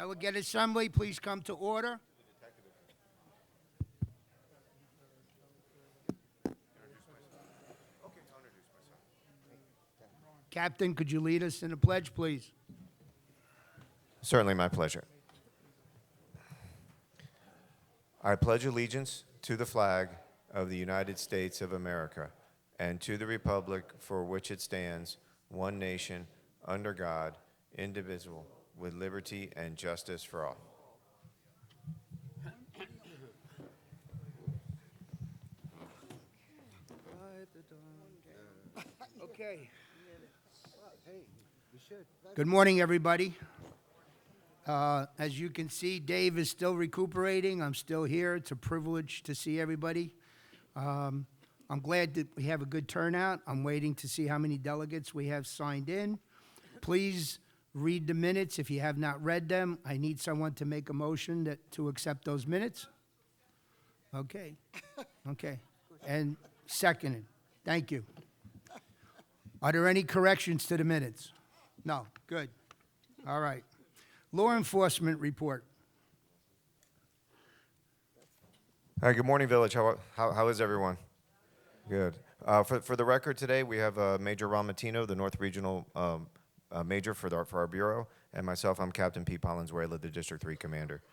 Delegate Assembly, please come to order. Captain, could you lead us in the pledge, please? Certainly, my pleasure. I pledge allegiance to the flag of the United States of America and to the republic for which it stands, one nation, under God, indivisible, with liberty and justice for all. Okay. Good morning, everybody. As you can see, Dave is still recuperating. I'm still here. It's a privilege to see everybody. I'm glad that we have a good turnout. I'm waiting to see how many delegates we have signed in. Please read the minutes if you have not read them. I need someone to make a motion to accept those minutes. Okay. Okay. And seconded. Thank you. Are there any corrections to the minutes? No. Good. All right. Law enforcement report. Hi, good morning, Village. How is everyone? Good. For the record today, we have Major Ron Matino, the North Regional Major for our Bureau, and myself, I'm Captain Pete Pollinsway, the District 3 Commander.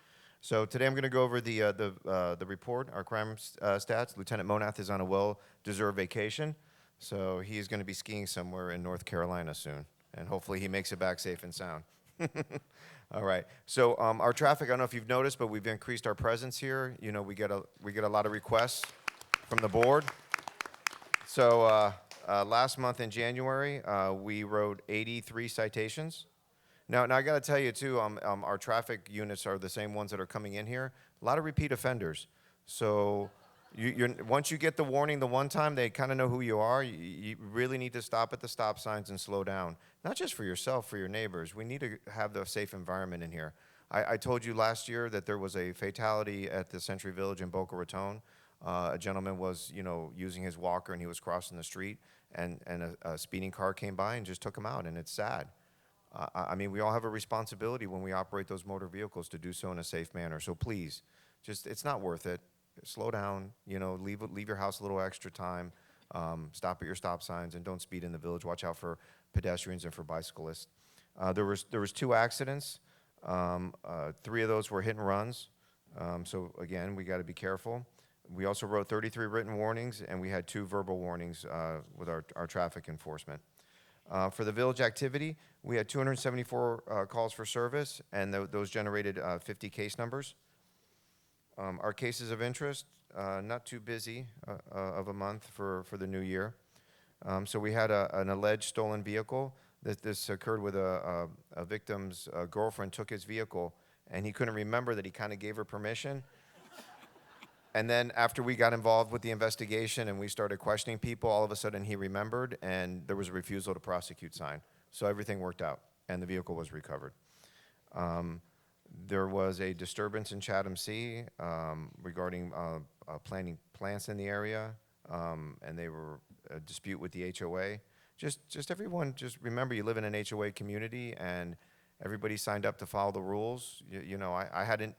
So today I'm going to go over the report, our crime stats. Lieutenant Monath is on a well-deserved vacation, so he is going to be skiing somewhere in North Carolina soon, and hopefully he makes it back safe and sound. All right. So our traffic, I don't know if you've noticed, but we've increased our presence here. You know, we get a lot of requests from the board. So last month in January, we wrote 83 citations. Now I got to tell you too, our traffic units are the same ones that are coming in here. A lot of repeat offenders. So once you get the warning the one time, they kind of know who you are. You really need to stop at the stop signs and slow down. Not just for yourself, for your neighbors. We need to have the safe environment in here. I told you last year that there was a fatality at the Century Village in Boca Raton. A gentleman was, using his walker and he was crossing the street, and a speeding car came by and just took him out, and it's sad. I mean, we all have a responsibility when we operate those motor vehicles to do so in a safe manner. So please, it's not worth it. Slow down, leave your house a little extra time, stop at your stop signs, and don't speed in the village. Watch out for pedestrians and for bicyclists. There was 2 accidents. 3 of those were hit and runs. So again, we got to be careful. We also wrote 33 written warnings, and we had 2 verbal warnings with our traffic enforcement. For the village activity, we had 274 calls for service, and those generated 50 case numbers. Our cases of interest, not too busy of a month for the new year. So we had an alleged stolen vehicle. This occurred with a victim's girlfriend took his vehicle, and he couldn't remember that he kind of gave her permission. And then after we got involved with the investigation and we started questioning people, all of a sudden he remembered, and there was a refusal to prosecute sign. So everything worked out, and the vehicle was recovered. There was a disturbance in Chatham Sea regarding planting plants in the area, and they were a dispute with the HOA. Just everyone, just remember you live in an HOA community, and everybody signed up to follow the rules. I hadn't.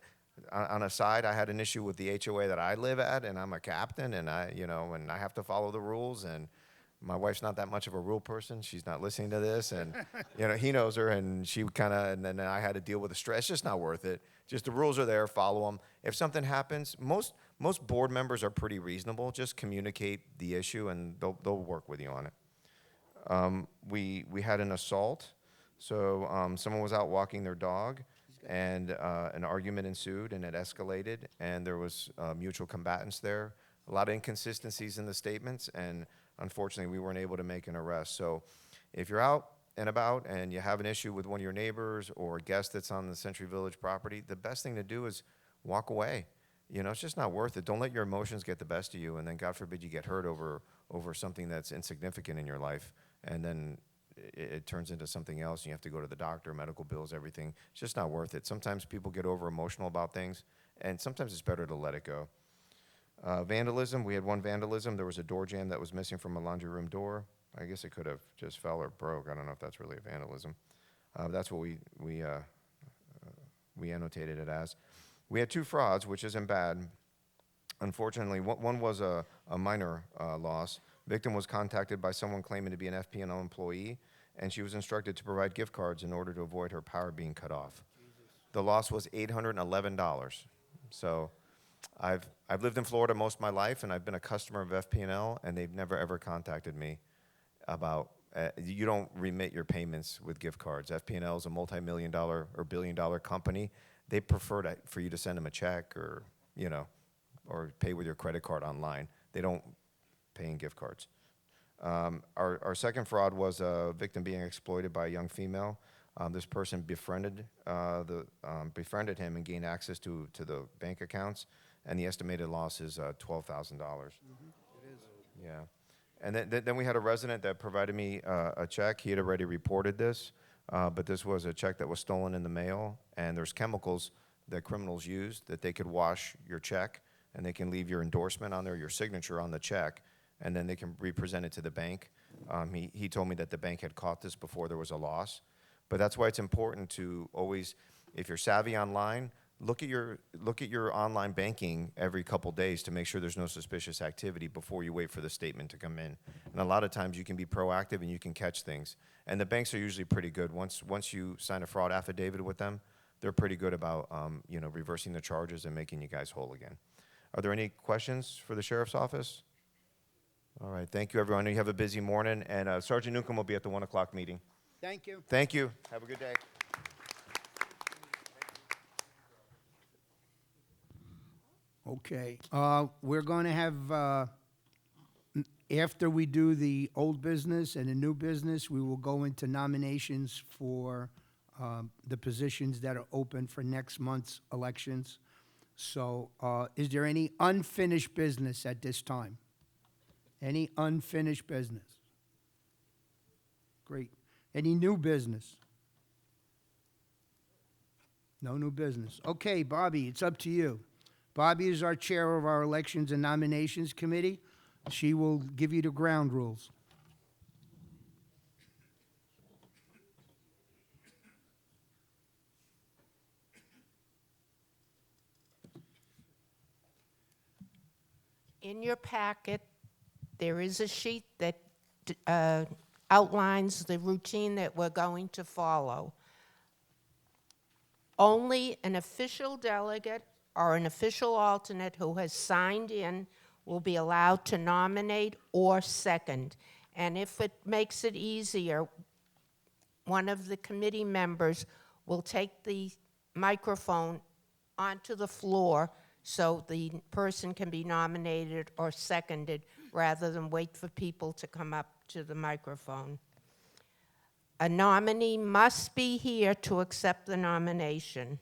On a side, I had an issue with the HOA that I live at, and I'm a captain, and I have to follow the rules. And my wife's not that much of a rule person; she's not listening to this, and he knows her, and and then I had to deal with the stress. It's just not worth it. Just the rules are there, follow them. If something happens, most board members are pretty reasonable. Just communicate the issue, and they'll work with you on it. We had an assault, so someone was out walking their dog, and an argument ensued, and it escalated, and there was mutual combatants there. A lot of inconsistencies in the statements, and unfortunately, we weren't able to make an arrest. So if you're out and about and you have an issue with one of your neighbors or a guest that's on the Century Village property, the best thing to do is walk away. It's just not worth it. Don't let your emotions get the best of you, and then God forbid you get hurt over something that's insignificant in your life, and then it turns into something else, and you have to go to the doctor, medical bills, everything. It's just not worth it. Sometimes people get over emotional about things, and sometimes it's better to let it go. Vandalism, we had 1 vandalism. There was a door jamb that was missing from a laundry room door. I guess it could have just fell or broke. I don't know if that's really a vandalism. That's what we we annotated it as. We had 2 frauds, which isn't bad. Unfortunately, one was a minor loss. Victim was contacted by someone claiming to be an FP&O employee, and she was instructed to provide gift cards in order to avoid her power being cut off. The loss was $811. So I've lived in Florida most of my life, and I've been a customer of FP&L, and they've never, ever contacted me about, you don't remit your payments with gift cards. FP&L is a multi-million-dollar or billion-dollar company. They prefer for you to send them a check or, or pay with your credit card online. They don't pay in gift cards. Our second fraud was a victim being exploited by a young female. This person befriended him and gained access to the bank accounts, and the estimated loss is $12,000. It is. Yeah. And then we had a resident that provided me a check. He had already reported this, but this was a check that was stolen in the mail, and there's chemicals that criminals use that they could wash your check, and they can leave your endorsement on there, your signature on the check, and then they can represent it to the bank. He told me that the bank had caught this before there was a loss. But that's why it's important to always, if you're savvy online, look at your online banking every couple days to make sure there's no suspicious activity before you wait for the statement to come in. And a lot of times you can be proactive and you can catch things. And the banks are usually pretty good. Once you sign a fraud affidavit with them, they're pretty good about reversing the charges and making you guys whole again. Are there any questions for the Sheriff's Office? All right, thank you, everyone. I know you have a busy morning, and Sergeant Newcomb will be at the 1 o'clock meeting. Thank you. Thank you. Have a good day. Okay, we're going to have, after we do the old business and the new business, we will go into nominations for the positions that are open for next month's elections. So is there any unfinished business at this time? Any unfinished business? Great. Any new business? No new business. Okay, Bobby, it's up to you. Bobby is our chair of our Elections and Nominations Committee. She will give you the ground rules. In your packet, there is a sheet that outlines the routine that we're going to follow. Only an official delegate or an official alternate who has signed in will be allowed to nominate or second. And if it makes it easier, one of the committee members will take the microphone onto the floor so the person can be nominated or seconded rather than wait for people to come up to the microphone. A nominee must be here to accept the nomination.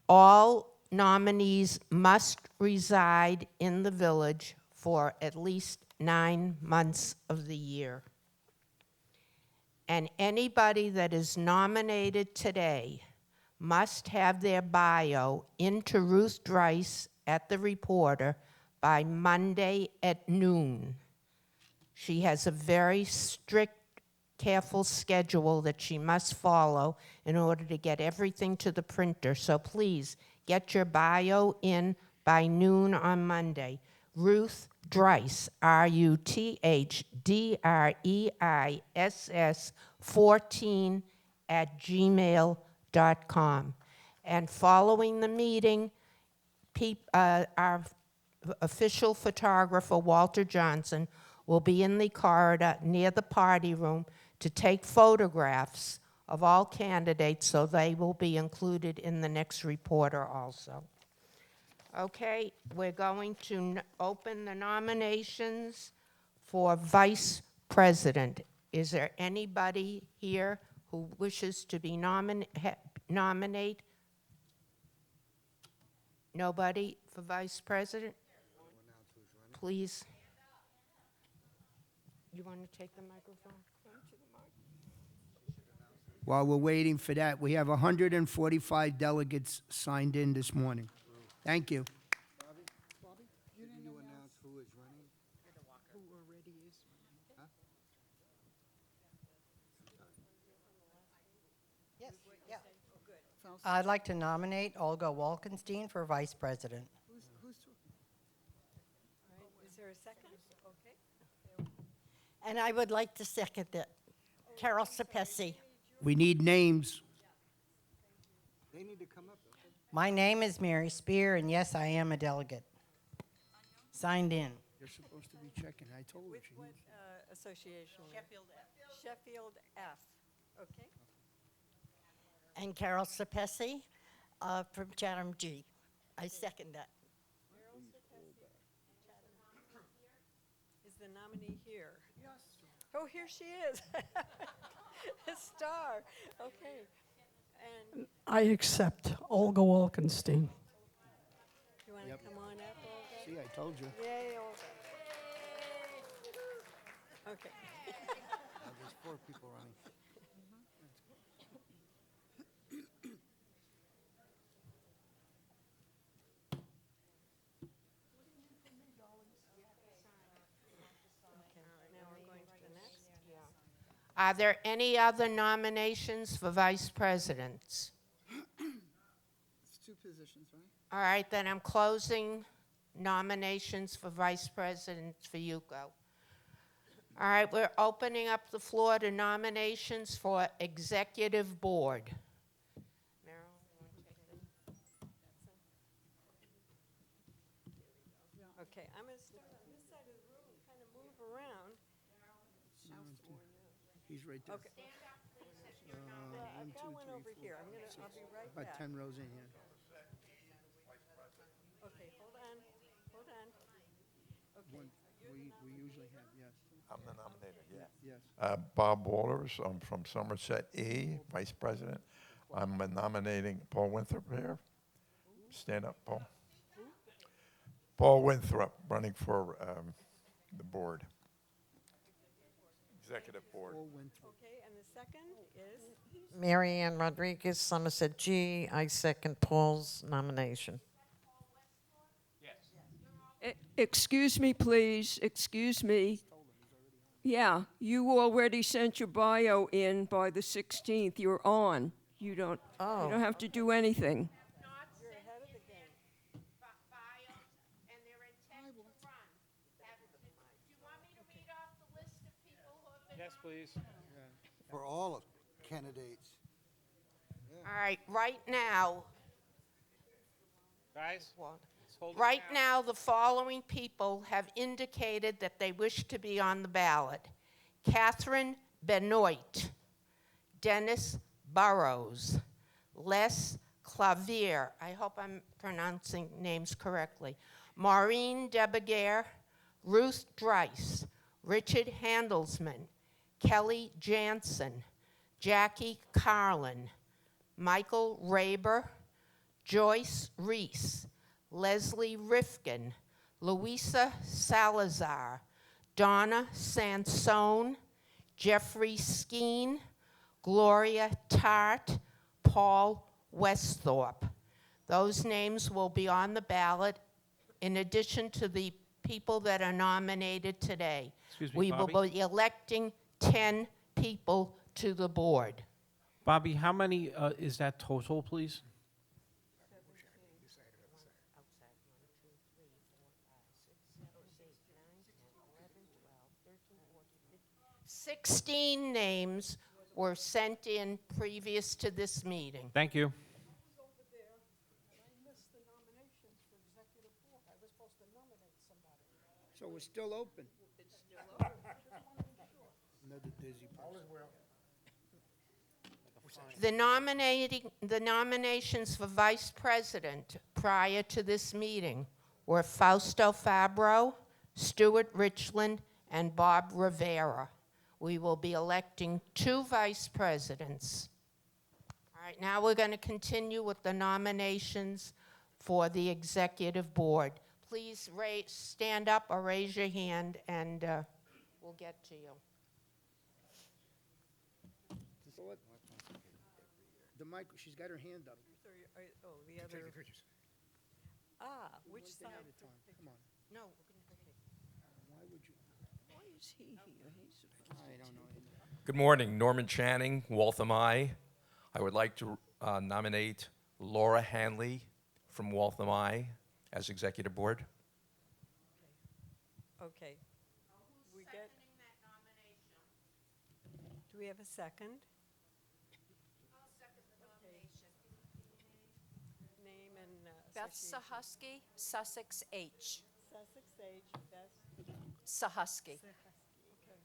All nominees must reside in the village for at least 9 months of the year. And anybody that is nominated today must have their bio into Ruth Dreiss at the Reporter by Monday at noon. She has a very strict, careful schedule that she must follow in order to get everything to the printer. So please, get your bio in by noon on Monday. Ruth Dreiss, RUTHDREISS 14 @gmail.com. And following the meeting, our official photographer, Walter Johnson, will be in the corridor near the party room to take photographs of all candidates, so they will be included in the next reporter also. Okay, we're going to open the nominations for vice president. Is there anybody here who wishes to be nominate? Nobody for vice president? Please. You want to take the microphone? While we're waiting for that, we have 145 delegates signed in this morning. Thank you. Bobby, you didn't announce who is running? Who already is running? Huh? Yes, yeah. I'd like to nominate Olga Walkenstein for Vice President. Who's, All right, is there a second? Okay. And I would like to second it. Carol Sapesi. We need names. they need to come up, don't they? My name is Mary Spear, and yes, I am a delegate. Signed in. You're supposed to be checking. I told you. With what association? Sheffield F. Sheffield F, okay. And Carol Sapesi from Chatham G. I second that. Is the nominee here? Yes. Oh, here she is. A star, okay. And I accept Olga Walkenstein. you want to come on up, Olga? See, I told you. Yay, Olga. Okay. Now, there's 4 people running. Now we're going to the next. Are there any other nominations for vice presidents? It's 2 positions, right? All right, then I'm closing nominations for vice president for Yuko. All right, we're opening up the floor to nominations for executive board. Meryl, you want to take this? Okay, I'm going to start on this side of the room and kind of move around. He's right there. Okay. Well, I've got one over here. I'll be right About back. 10 rows in here. Okay, hold on. Okay. We usually have, yes. I'm the nominator, yeah. Yes. Bob Walters, I'm from Somerset E, Vice President. I'm nominating Paul Winthrop here. Stand up, Paul. Paul Winthrop, running for the board. Executive board. Paul Winthrop. Okay, and the second is? Mary Ann Rodriguez, Somerset G. I second Paul's nomination. Excuse me, please, excuse me. Yeah, you already sent your bio in by the 16th. You're on. You don't have to do anything. You're ahead of the game. Bios, and they're intent to run. Do you want me to read off the list of people who have been? Yes, please. For all of candidates. All right, right now, Guys, well, let's hold it right down. now, the following people have indicated that they wish to be on the ballot. Catherine Benoit, Dennis Burrows, Les Clavier, I hope I'm pronouncing names correctly, Maureen Debeguer, Ruth Dreiss, Richard Handelsman, Kelly Jansen, Jackie Carlin, Michael Raber, Joyce Reese, Leslie Rifkin, Louisa Salazar, Donna Sansone, Jeffrey Skeen, Gloria Tart, Paul Westhorpe. Those names will be on the ballot in addition to the people that are nominated today. Excuse me, We will Bobby? be electing 10 people to the board. Bobby, how many is that total, please? 16 names were sent in previous to this meeting. Thank you. So we're still open. Another dizzy person. The nominations for vice president prior to this meeting were Fausto Fabro, Stuart Richland, and Bob Rivera. We will be electing 2 vice presidents. All right, now we're going to continue with the nominations for the executive board. Please stand up or raise your hand, and we'll get to you. The mic, she's got her hand up. Oh, the other. Which side? Come on. No, Why would you? Why is he here? I don't know. Good morning, Norman Channing, Waltham I. I would like to nominate Laura Hanley from Waltham I as executive board. Okay. We get. Do we have a second? Name and Beth association. Sahusky, Sussex H. Sussex H, Beth Sahusky. Okay.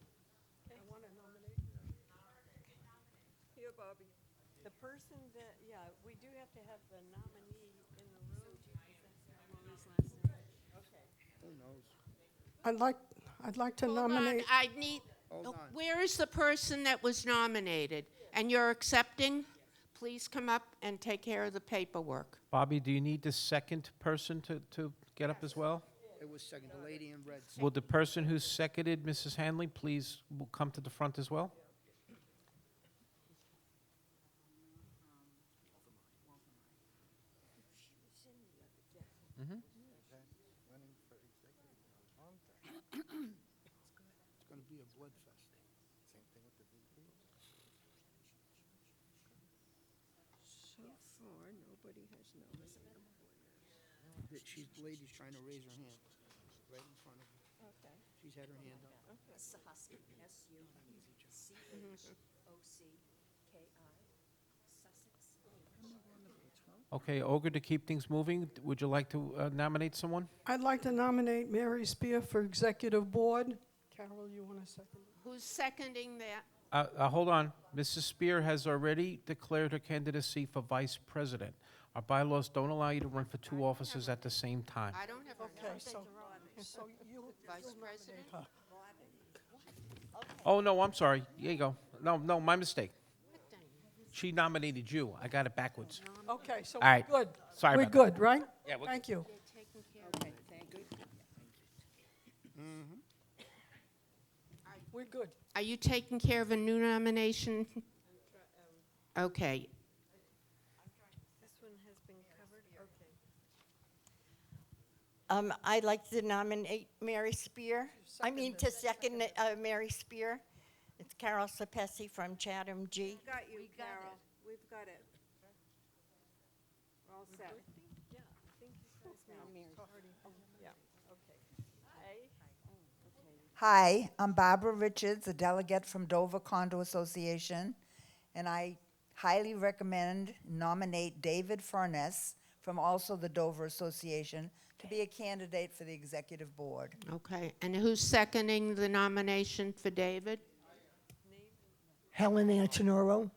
I want to nominate. Here, Bobby. The person that, yeah, we do have to have the nominee in the room. Okay. Who knows? I'd like to Hold on, nominate. I need, Hold on. where is the person that was nominated? And you're accepting? Please come up and take care of the paperwork. Bobby, do you need the second person to get up as well? It was second, the lady in red. Will the person who seconded Mrs. Hanley please will come to the front as well? It's going to be a blood fest. So far, nobody has nominated. She's, the lady's trying to raise her hand, right in front of her. Okay. She's had her hand up. Sahusky, S-U-C-H-O-C-K-I, Sussex. Okay, Olga, to keep things moving, would you like to nominate someone? I'd like to nominate Mary Spear for executive board. Carol, you want to second? Who's seconding that? Hold on. Mrs. Spear has already declared her candidacy for vice president. Our bylaws don't allow you to run for two offices at the same time. I don't have a Okay, so you, vice president. Oh, no, I'm sorry. Here you go. No, my mistake. She nominated you. I got it backwards. okay, so All right. we're good. Sorry We're about good, right? Yeah, we're Thank you. Okay, thank you. We're good. Are you taking care of a new nomination? Okay. This one has been covered, okay. I'd like to nominate Mary Spear. I mean, to second Mary Spear. It's Carol Sapesi from Chatham G. Got you, Carol. We've got it. We're all set. Yeah, I think you guys now. Yeah, okay. Hi, I'm Barbara Richards, a delegate from Dover Condo Association, and I highly recommend nominate David Furness from also the Dover Association to be a candidate for the executive board. Okay, and who's seconding the nomination for David? Helen Antonoro,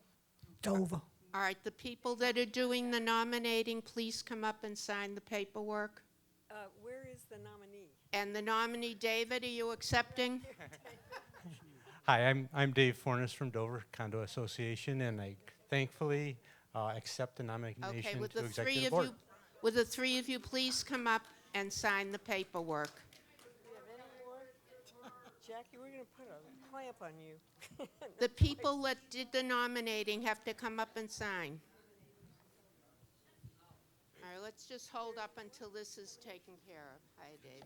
Dover. All right, the people that are doing the nominating, please come up and sign the paperwork. Where is the nominee? And the nominee, David, are you accepting? Hi, I'm Dave Fornes from Dover Condo Association, and I thankfully accept the nomination Okay, to with the three executive of board. you, would the three of you please come up and sign the paperwork? Do you have any more? Jackie, we're going to put a clamp on you. The people that did the nominating have to come up and sign. All right, let's just hold up until this is taken care of. Hi, David.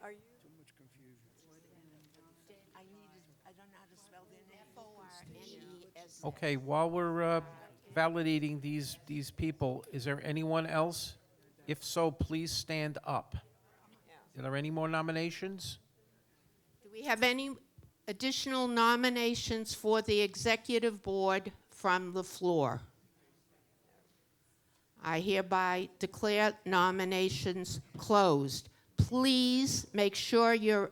Are you? Too much confusion. I don't know how to spell their name. F-O-R-N-E-S. Okay, while we're validating these people, is there anyone else? If so, please stand up. Are there any more nominations? Do we have any additional nominations for the executive board from the floor? I hereby declare nominations closed. Please make sure your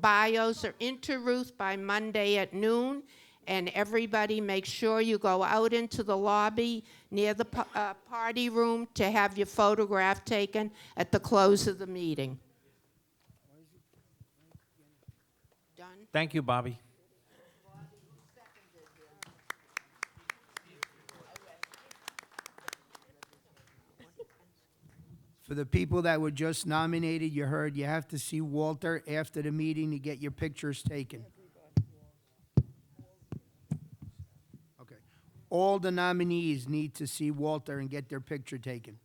bios are into Ruth by Monday at noon, and everybody make sure you go out into the lobby near the party room to have your photograph taken at the close of the meeting. Done? Thank you, Bobby. For the people that were just nominated, you heard you have to see Walter after the meeting to get your pictures taken. Okay. All the nominees need to see Walter and get their picture taken.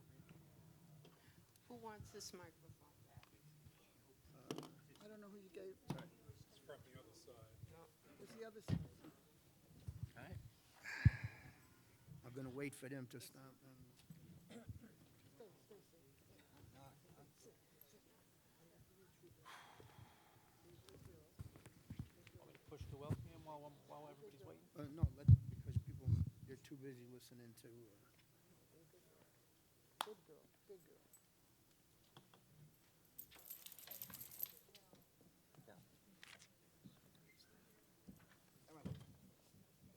Who wants this microphone? I don't know who you gave. It's from the other side. It's the other side. wait for them to stop. Push the webcam while everybody's waiting? No, because people, they're too busy listening to. Good girl, good girl.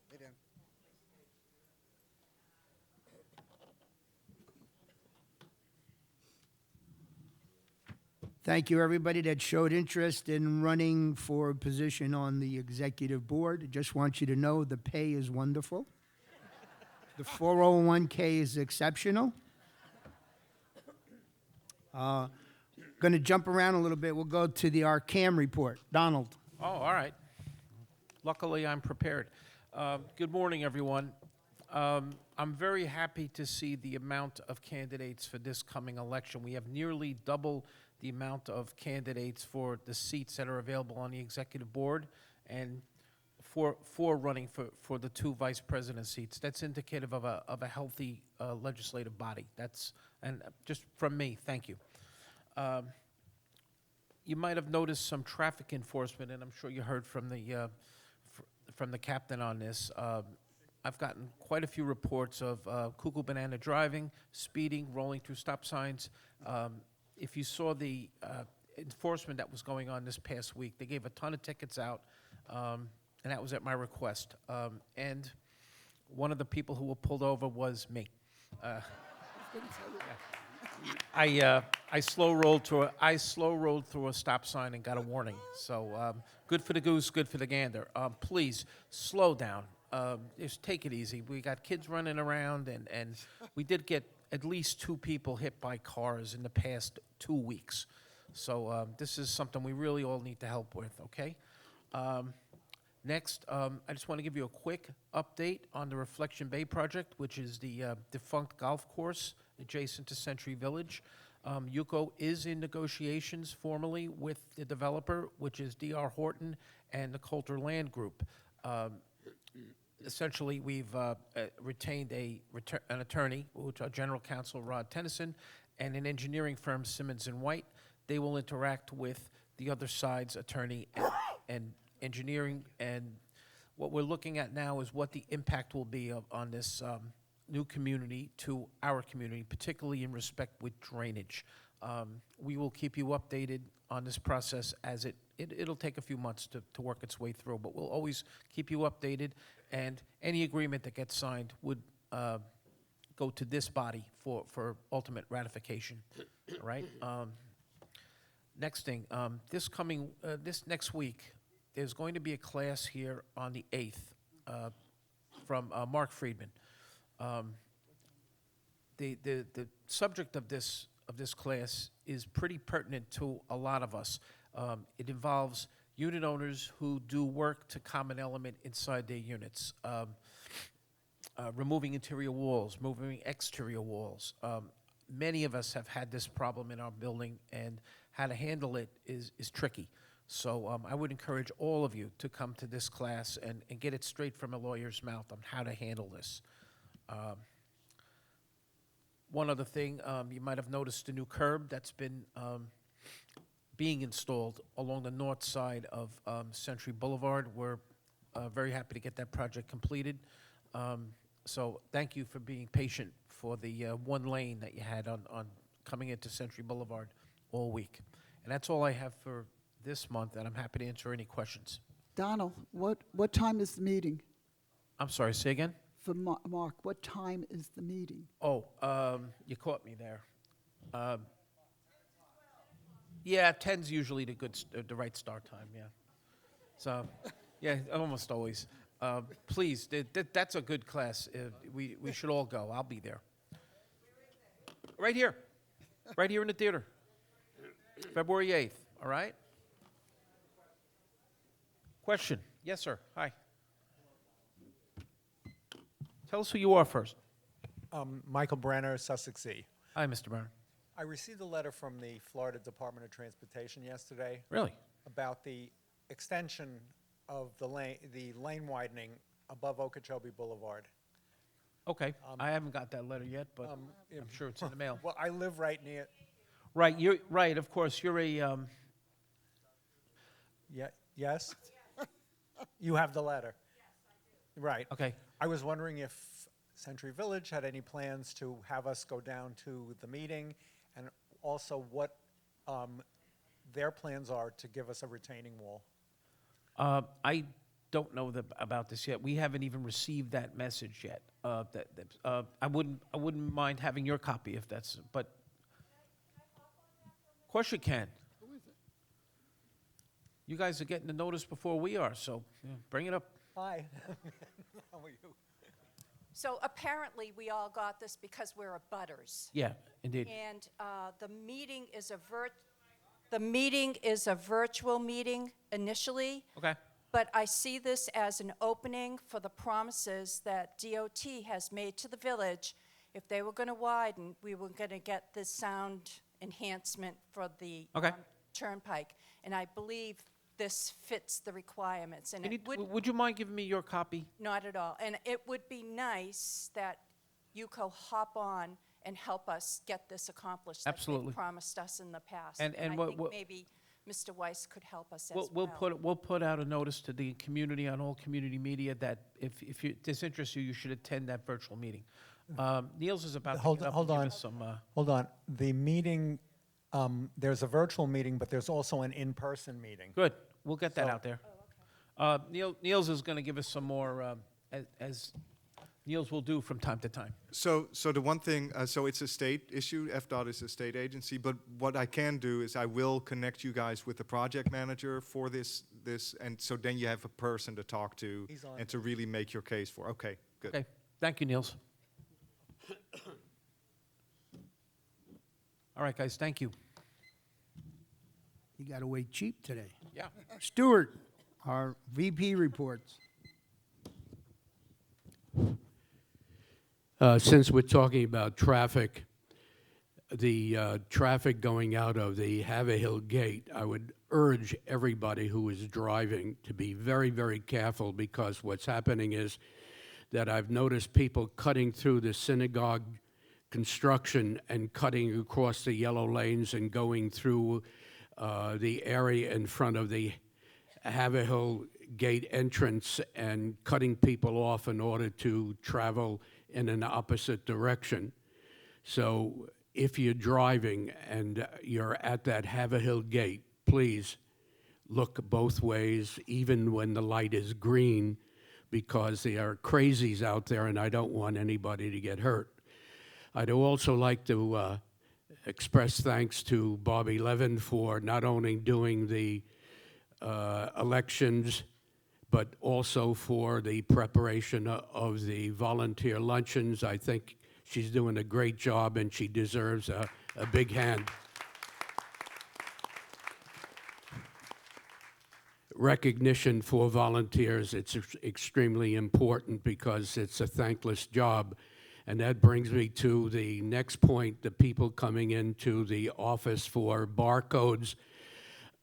Lay down. Thank you, everybody that showed interest in running for a position on the executive board. Just want you to know the pay is wonderful. The 401k is exceptional. Going to jump around a little bit. We'll go to our CAM report. Donald. Oh, all right. Luckily, I'm prepared. Good morning, everyone. I'm very happy to see the amount of candidates for this coming election. We have nearly double the amount of candidates for the seats that are available on the executive board, and four running for the 2 vice president seats. That's indicative of a healthy legislative body. And just from me, thank you. You might have noticed some traffic enforcement, and I'm sure you heard from the captain on this. I've gotten quite a few reports of cuckoo banana driving, speeding, rolling through stop signs. If you saw the enforcement that was going on this past week, they gave a ton of tickets out, and that was at my request. And one of the people who were pulled over was me. I slow rolled through a stop sign and got a warning. So good for the goose, good for the gander. Please slow down. Just take it easy. We got kids running around, and we did get at least 2 people hit by cars in the past 2 weeks. So this is something we really all need to help with. Okay. Next, I just want to give you a quick update on the Reflection Bay project, which is the defunct golf course adjacent to Century Village. UCO is in negotiations formally with the developer, which is D.R. Horton and the Coulter Land Group. Essentially, we've retained an attorney, which our general counsel, Rod Tennyson, and an engineering firm, Simmons & White. They will interact with the other side's attorney and engineering, and what we're looking at now is what the impact will be on this new community to our community, particularly in respect with drainage. We will keep you updated on this process as it'll take a few months to work its way through, but we'll always keep you updated, and any agreement that gets signed would go to this body for ultimate ratification. All right? Next thing, this next week, there's going to be a class here on the 8th from Mark Friedman. The subject of this class is pretty pertinent to a lot of us. It involves unit owners who do work to common element inside their units, removing interior walls, moving exterior walls. Many of us have had this problem in our building, and how to handle it is tricky. So I would encourage all of you to come to this class and get it straight from a lawyer's mouth on how to handle this. One other thing, you might have noticed a new curb that's been being installed along the north side of Century Boulevard. We're very happy to get that project completed. So thank you for being patient for the one lane that you had on coming into Century Boulevard all week. And that's all I have for this month, and I'm happy to answer any questions. Donald, what time is the meeting? I'm sorry, say again? For Mark, what time is the meeting? Oh, you caught me there. Yeah, 10's usually the right start time, yeah. So, yeah, almost always. Please, that's a good class. We should all go. I'll be there. Right here. Right here in the theater. February 8th, all right? Question. Yes, sir. Hi. Tell us who you are first. Michael Brenner, Sussex E. Hi, Mr. Brenner. I received a letter from the Florida Department of Transportation yesterday. Really? About the extension of the lane widening above Okeechobee Boulevard. Okay, I haven't got that letter yet, but I'm sure it's in the mail. Well, I live right near, Right, you're, right, of course, you're a, yeah, yes? You have the letter? Right. okay. I was wondering if Century Village had any plans to have us go down to the meeting, and also what their plans are to give us a retaining wall. I don't know about this yet. We haven't even received that message yet. I wouldn't mind having your copy if that's, but, of course you can. You guys are getting the notice before we are, so yeah, bring it up. Hi. How are you? So apparently, we all got this because we're abutters. Yeah, indeed. And the meeting is a virtual meeting initially. Okay. But I see this as an opening for the promises that DOT has made to the village. If they were going to widen, we were going to get this sound enhancement for the Okay. turnpike. And I believe this fits the requirements. And Would you mind giving me your copy? not at all. And it would be nice that UCO hop on and help us get this accomplished. Absolutely. That they promised us in the past. And I what- think what- maybe Mr. Weiss could help us as We'll well. we'll put out a notice to the community on all community media that if this interests you, you should attend that virtual meeting. Niels is about to Hold get up hold and give on. us some. Hold on. The meeting, there's a virtual meeting, but there's also an in-person meeting. Good. We'll get that So- out there. Niels is going to give us some more, as Niels will do from time to time. So the one thing, so it's a state issue. FDOT is a state agency, but what I can do is I will connect you guys with the project manager for this, and so then you have a person to talk to He's on. and to really make your case for. Okay, good. Okay. Thank you, Niels. All right, guys. Thank you. You got away cheap today. Yeah. Stewart, our VP reports. Since we're talking about traffic, the traffic going out of the Haverhill Gate, I would urge everybody who is driving to be very, very careful, because what's happening is that I've noticed people cutting through the synagogue construction and cutting across the yellow lanes and going through the area in front of the Haverhill Gate entrance and cutting people off in order to travel in an opposite direction. So if you're driving and you're at that Haverhill Gate, please look both ways, even when the light is green, because there are crazies out there and I don't want anybody to get hurt. I'd also like to express thanks to Bobby Levin for not only doing the elections, but also for the preparation of the volunteer luncheons. I think she's doing a great job and she deserves a big hand. Recognition for volunteers, it's extremely important because it's a thankless job. And that brings me to the next point, the people coming into the office for barcodes.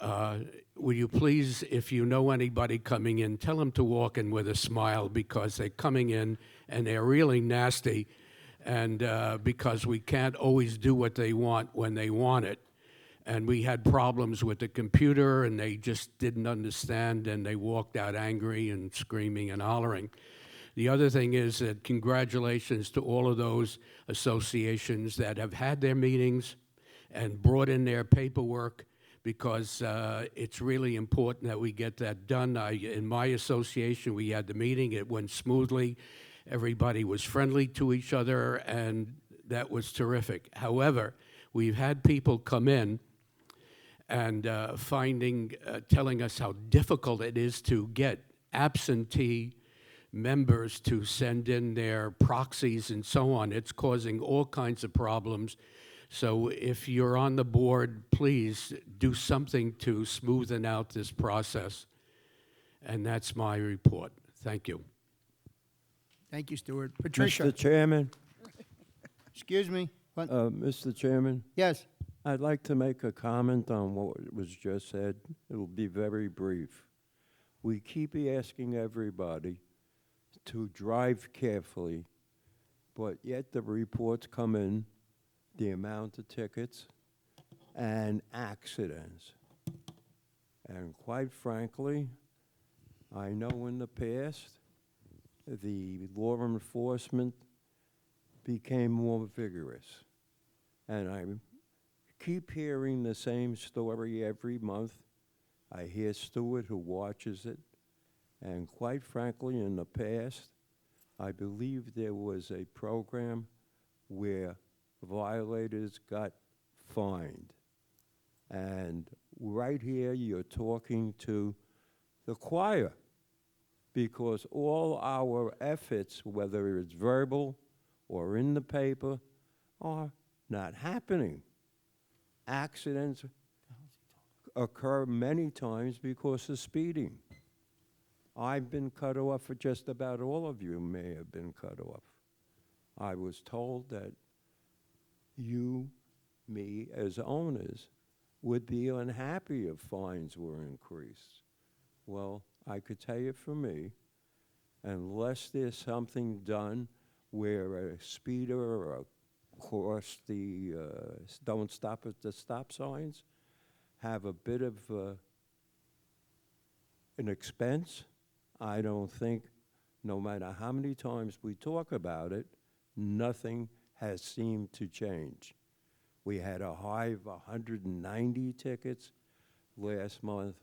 Will you please, if you know anybody coming in, tell them to walk in with a smile, because they're coming in and they're really nasty, and because we can't always do what they want when they want it. And we had problems with the computer and they just didn't understand and they walked out angry and screaming and hollering. The other thing is that congratulations to all of those associations that have had their meetings and brought in their paperwork, because it's really important that we get that done. In my association, we had the meeting. It went smoothly. Everybody was friendly to each other, and that was terrific. However, we've had people come in and telling us how difficult it is to get absentee members to send in their proxies and so on. It's causing all kinds of problems. So if you're on the board, please do something to smoothen out this process. And that's my report. Thank you. Thank you, Stewart. Patricia. Mr. Chairman. Excuse me. What? Mr. Chairman. Yes. I'd like to make a comment on what was just said. It will be very brief. We keep asking everybody to drive carefully but yet the reports come in, the amount of tickets and accidents. And quite frankly, I know in the past, the law enforcement became more vigorous. And I keep hearing the same story every month. I hear Stuart who watches it. And quite frankly, in the past, I believe there was a program where violators got fined. And right here, you're talking to the choir, because all our efforts, whether it's verbal or in the paper, are not happening. Accidents occur many times because of speeding. I've been cut off, for just about all of you may have been cut off. I was told that you, me, as owners, would be unhappy if fines were increased. Well, I could tell you for me, unless there's something done where a speeder or across the, don't stop at the stop signs, have a bit of an expense, I don't think, no matter how many times we talk about it, nothing has seemed to change. We had a high of 190 tickets last month.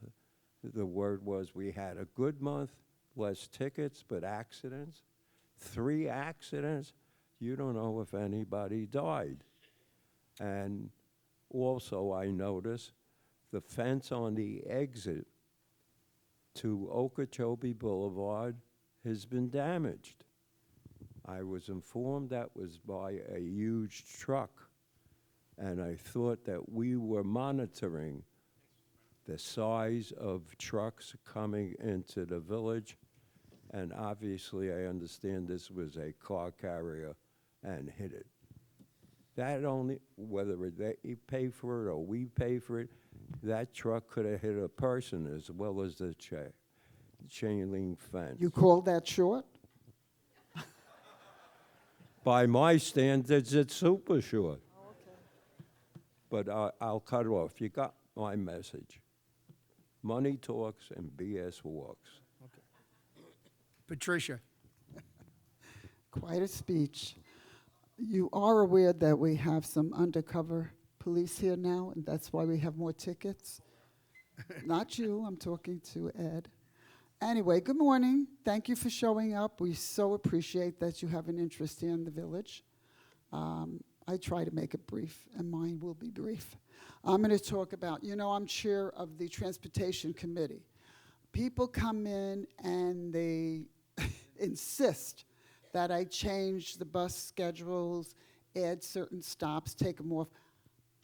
The word was we had a good month, less tickets, but accidents. 3 accidents, you don't know if anybody died. And also I noticed the fence on the exit to Okeechobee Boulevard has been damaged. I was informed that was by a huge truck, and I thought that we were monitoring the size of trucks coming into the village, and obviously I understand this was a car carrier and hit it. That only, whether they pay for it or we pay for it, that truck could have hit a person as well as the chain link fence. You call that short? By my standards, it's super short. Oh, okay. But I'll cut it off. You got my message. Money talks and BS walks. Patricia. Quite a speech. You are aware that we have some undercover police here now, and that's why we have more tickets? Not you, I'm talking to Ed. Anyway, good morning. Thank you for showing up. We so appreciate that you have an interest here in the village. I try to make it brief, and mine will be brief. I'm going to talk about, I'm chair of the Transportation Committee. People come in and they insist that I change the bus schedules, add certain stops, take them off.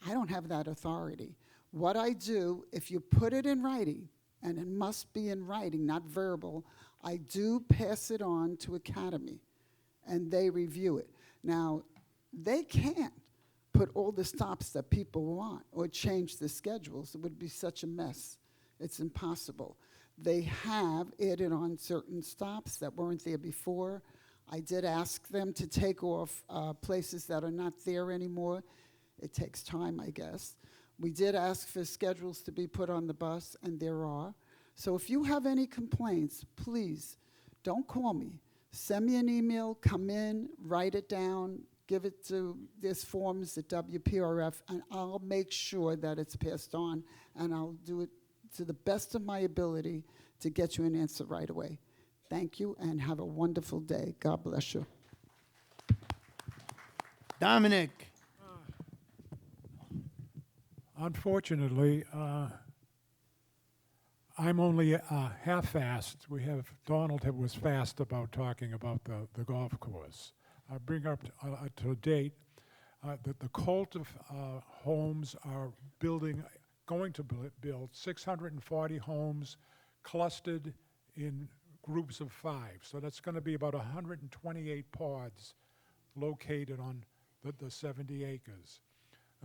I don't have that authority. What I do, if you put it in writing, and it must be in writing, not verbal, I do pass it on to Academy, and they review it. Now, they can't put all the stops that people want or change the schedules. It would be such a mess. It's impossible. They have added on certain stops that weren't there before. I did ask them to take off places that are not there anymore. It takes time, I guess. We did ask for schedules to be put on the bus, and there are. So if you have any complaints, please don't call me. Send me an email, come in, write it down, give it to, there's forms at WPRF, and I'll make sure that it's passed on, and I'll do it to the best of my ability to get you an answer right away. Thank you, and have a wonderful day. God bless you. Dominic. Unfortunately, I'm only half-fast. Donald was fast about talking about the golf course. I bring up to date that the cult of homes are going to build 640 homes clustered in groups of 5. So that's going to be about 128 pods located on the 70 acres.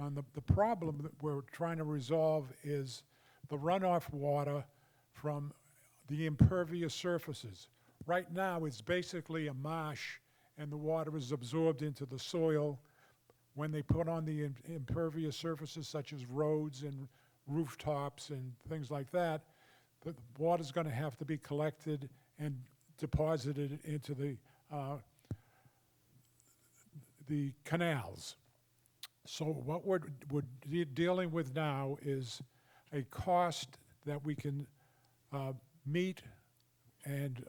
And the problem that we're trying to resolve is the runoff water from the impervious surfaces. Right now, it's basically a marsh, and the water is absorbed into the soil. When they put on the impervious surfaces such as roads and rooftops and things like that, the water's going to have to be collected and deposited into the canals. So what we're dealing with now is a cost that we can meet and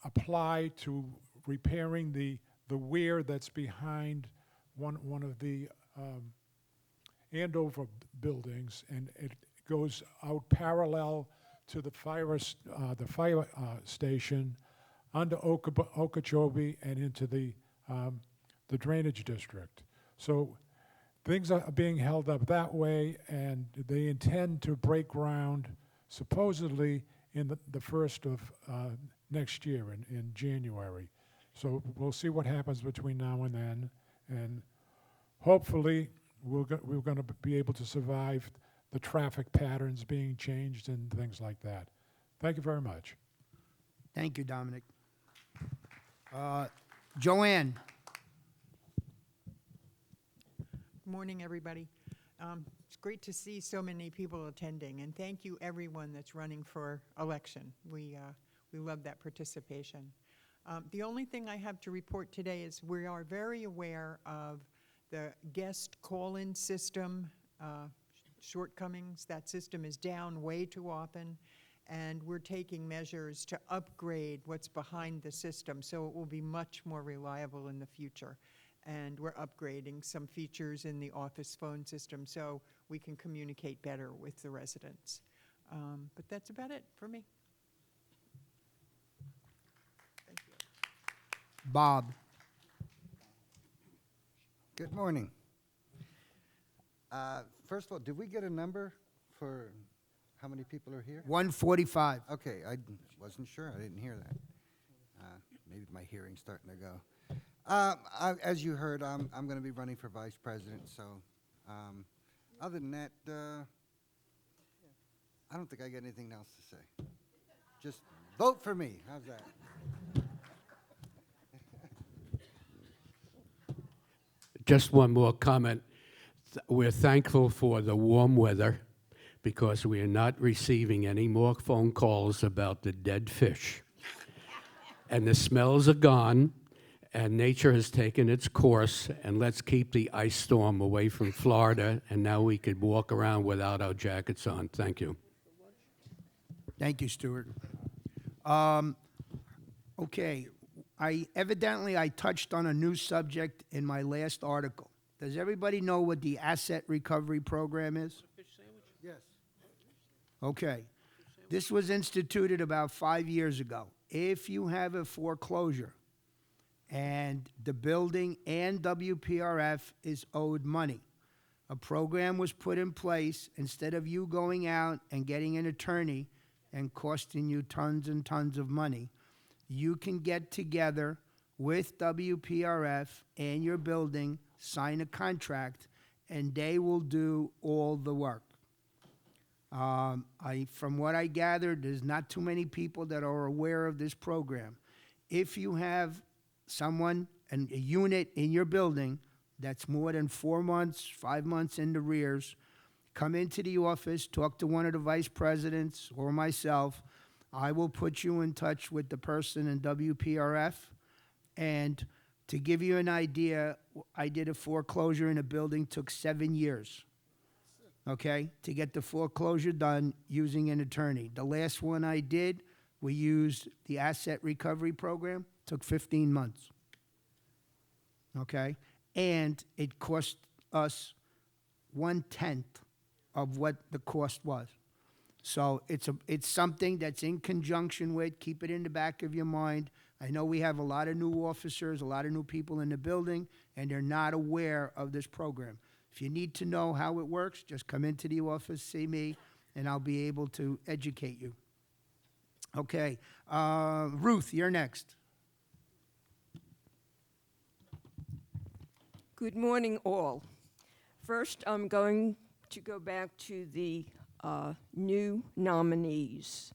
apply to repairing the weir that's behind one of the Andover buildings, and it goes out parallel to the fire station under Okeechobee and into the drainage district. So things are being held up that way, and they intend to break ground supposedly in the first of next year, in January. So we'll see what happens between now and then, and hopefully we're going to be able to survive the traffic patterns being changed and things like that. Thank you very much. Thank you, Dominic. Joanne. Good morning, everybody. It's great to see so many people attending, and thank you everyone that's running for election. We love that participation. The only thing I have to report today is we are very aware of the guest call-in system shortcomings. That system is down way too often, and we're taking measures to upgrade what's behind the system so it will be much more reliable in the future. And we're upgrading some features in the office phone system so we can communicate better with the residents. But that's about it for me. Thank you. Bob. Good morning. First of all, did we get a number for how many people are here? 145. Okay, I wasn't sure. I didn't hear that. Maybe my hearing's starting to go. As you heard, I'm going to be running for vice president, so other than that, I don't think I got anything else to say. Just vote for me. How's that? Just one more comment. We're thankful for the warm weather because we are not receiving any more phone calls about the dead fish. And the smells are gone, and nature has taken its course, and let's keep the ice storm away from Florida, and now we could walk around without our jackets on. Thank you. Thank you, Stuart. Okay, I touched on a new subject in my last article. Does everybody know what the asset recovery program is? Yes. Okay. This was instituted about 5 years ago. If you have a foreclosure and the building and WPRF is owed money, a program was put in place. Instead of you going out and getting an attorney and costing you tons and tons of money, you can get together with WPRF and your building, sign a contract, and they will do all the work. From what I gathered, there's not too many people that are aware of this program. If you have someone and a unit in your building that's more than 4 months, 5 months in the rears, come into the office, talk to one of the vice presidents or myself. I will put you in touch with the person in WPRF. And to give you an idea, I did a foreclosure in a building, took 7 years. Okay, to get the foreclosure done using an attorney. The last one I did, we used the asset recovery program, took 15 months. Okay, and it cost us 1/10 of what the cost was. So it's something that's in conjunction with, keep it in the back of your mind. I know we have a lot of new officers, a lot of new people in the building, and they're not aware of this program. If you need to know how it works, just come into the office, see me, and I'll be able to educate you. Okay, Ruth, you're next. Good morning, all. First, I'm going to go back to the new nominees.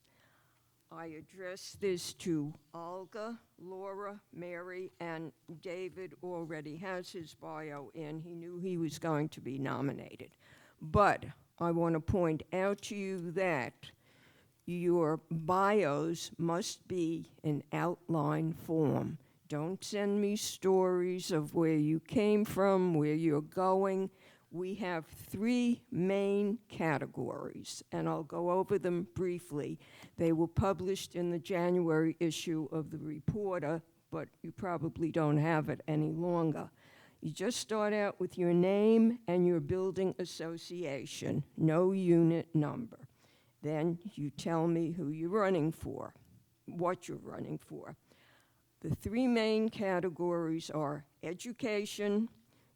I address this to Olga, Laura, Mary, and David already has his bio in. He knew he was going to be nominated. But I want to point out to you that your bios must be in outline form. Don't send me stories of where you came from, where you're going. We have 3 main categories, and I'll go over them briefly. They were published in the January issue of the Reporter, but you probably don't have it any longer. You just start out with your name and your building association, no unit number. Then you tell me who you're running for, what you're running for. The 3 main categories are education,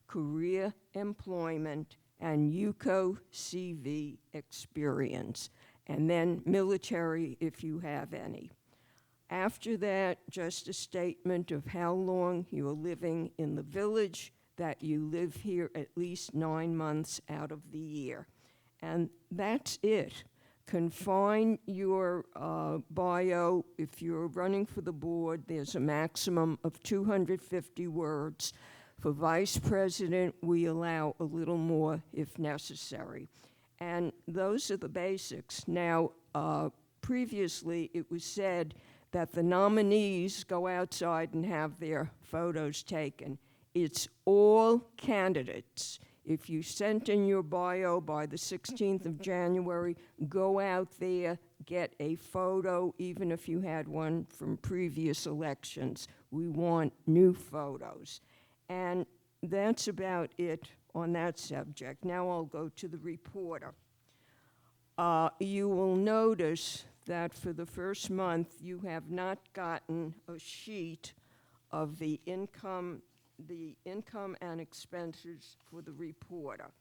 career employment, and UCO CV experience, and then military if you have any. After that, just a statement of how long you're living in the village, that you live here at least 9 months out of the year. And that's it. Confine your bio. If you're running for the board, there's a maximum of 250 words. For vice president, we allow a little more if necessary. And those are the basics. Now, previously, it was said that the nominees go outside and have their photos taken. It's all candidates. If you sent in your bio by the 16th of January, go out there, get a photo, even if you had one from previous elections. We want new photos. And that's about it on that subject. Now I'll go to the Reporter. You will notice that for the first month, you have not gotten a sheet of the income and expenses for the Reporter.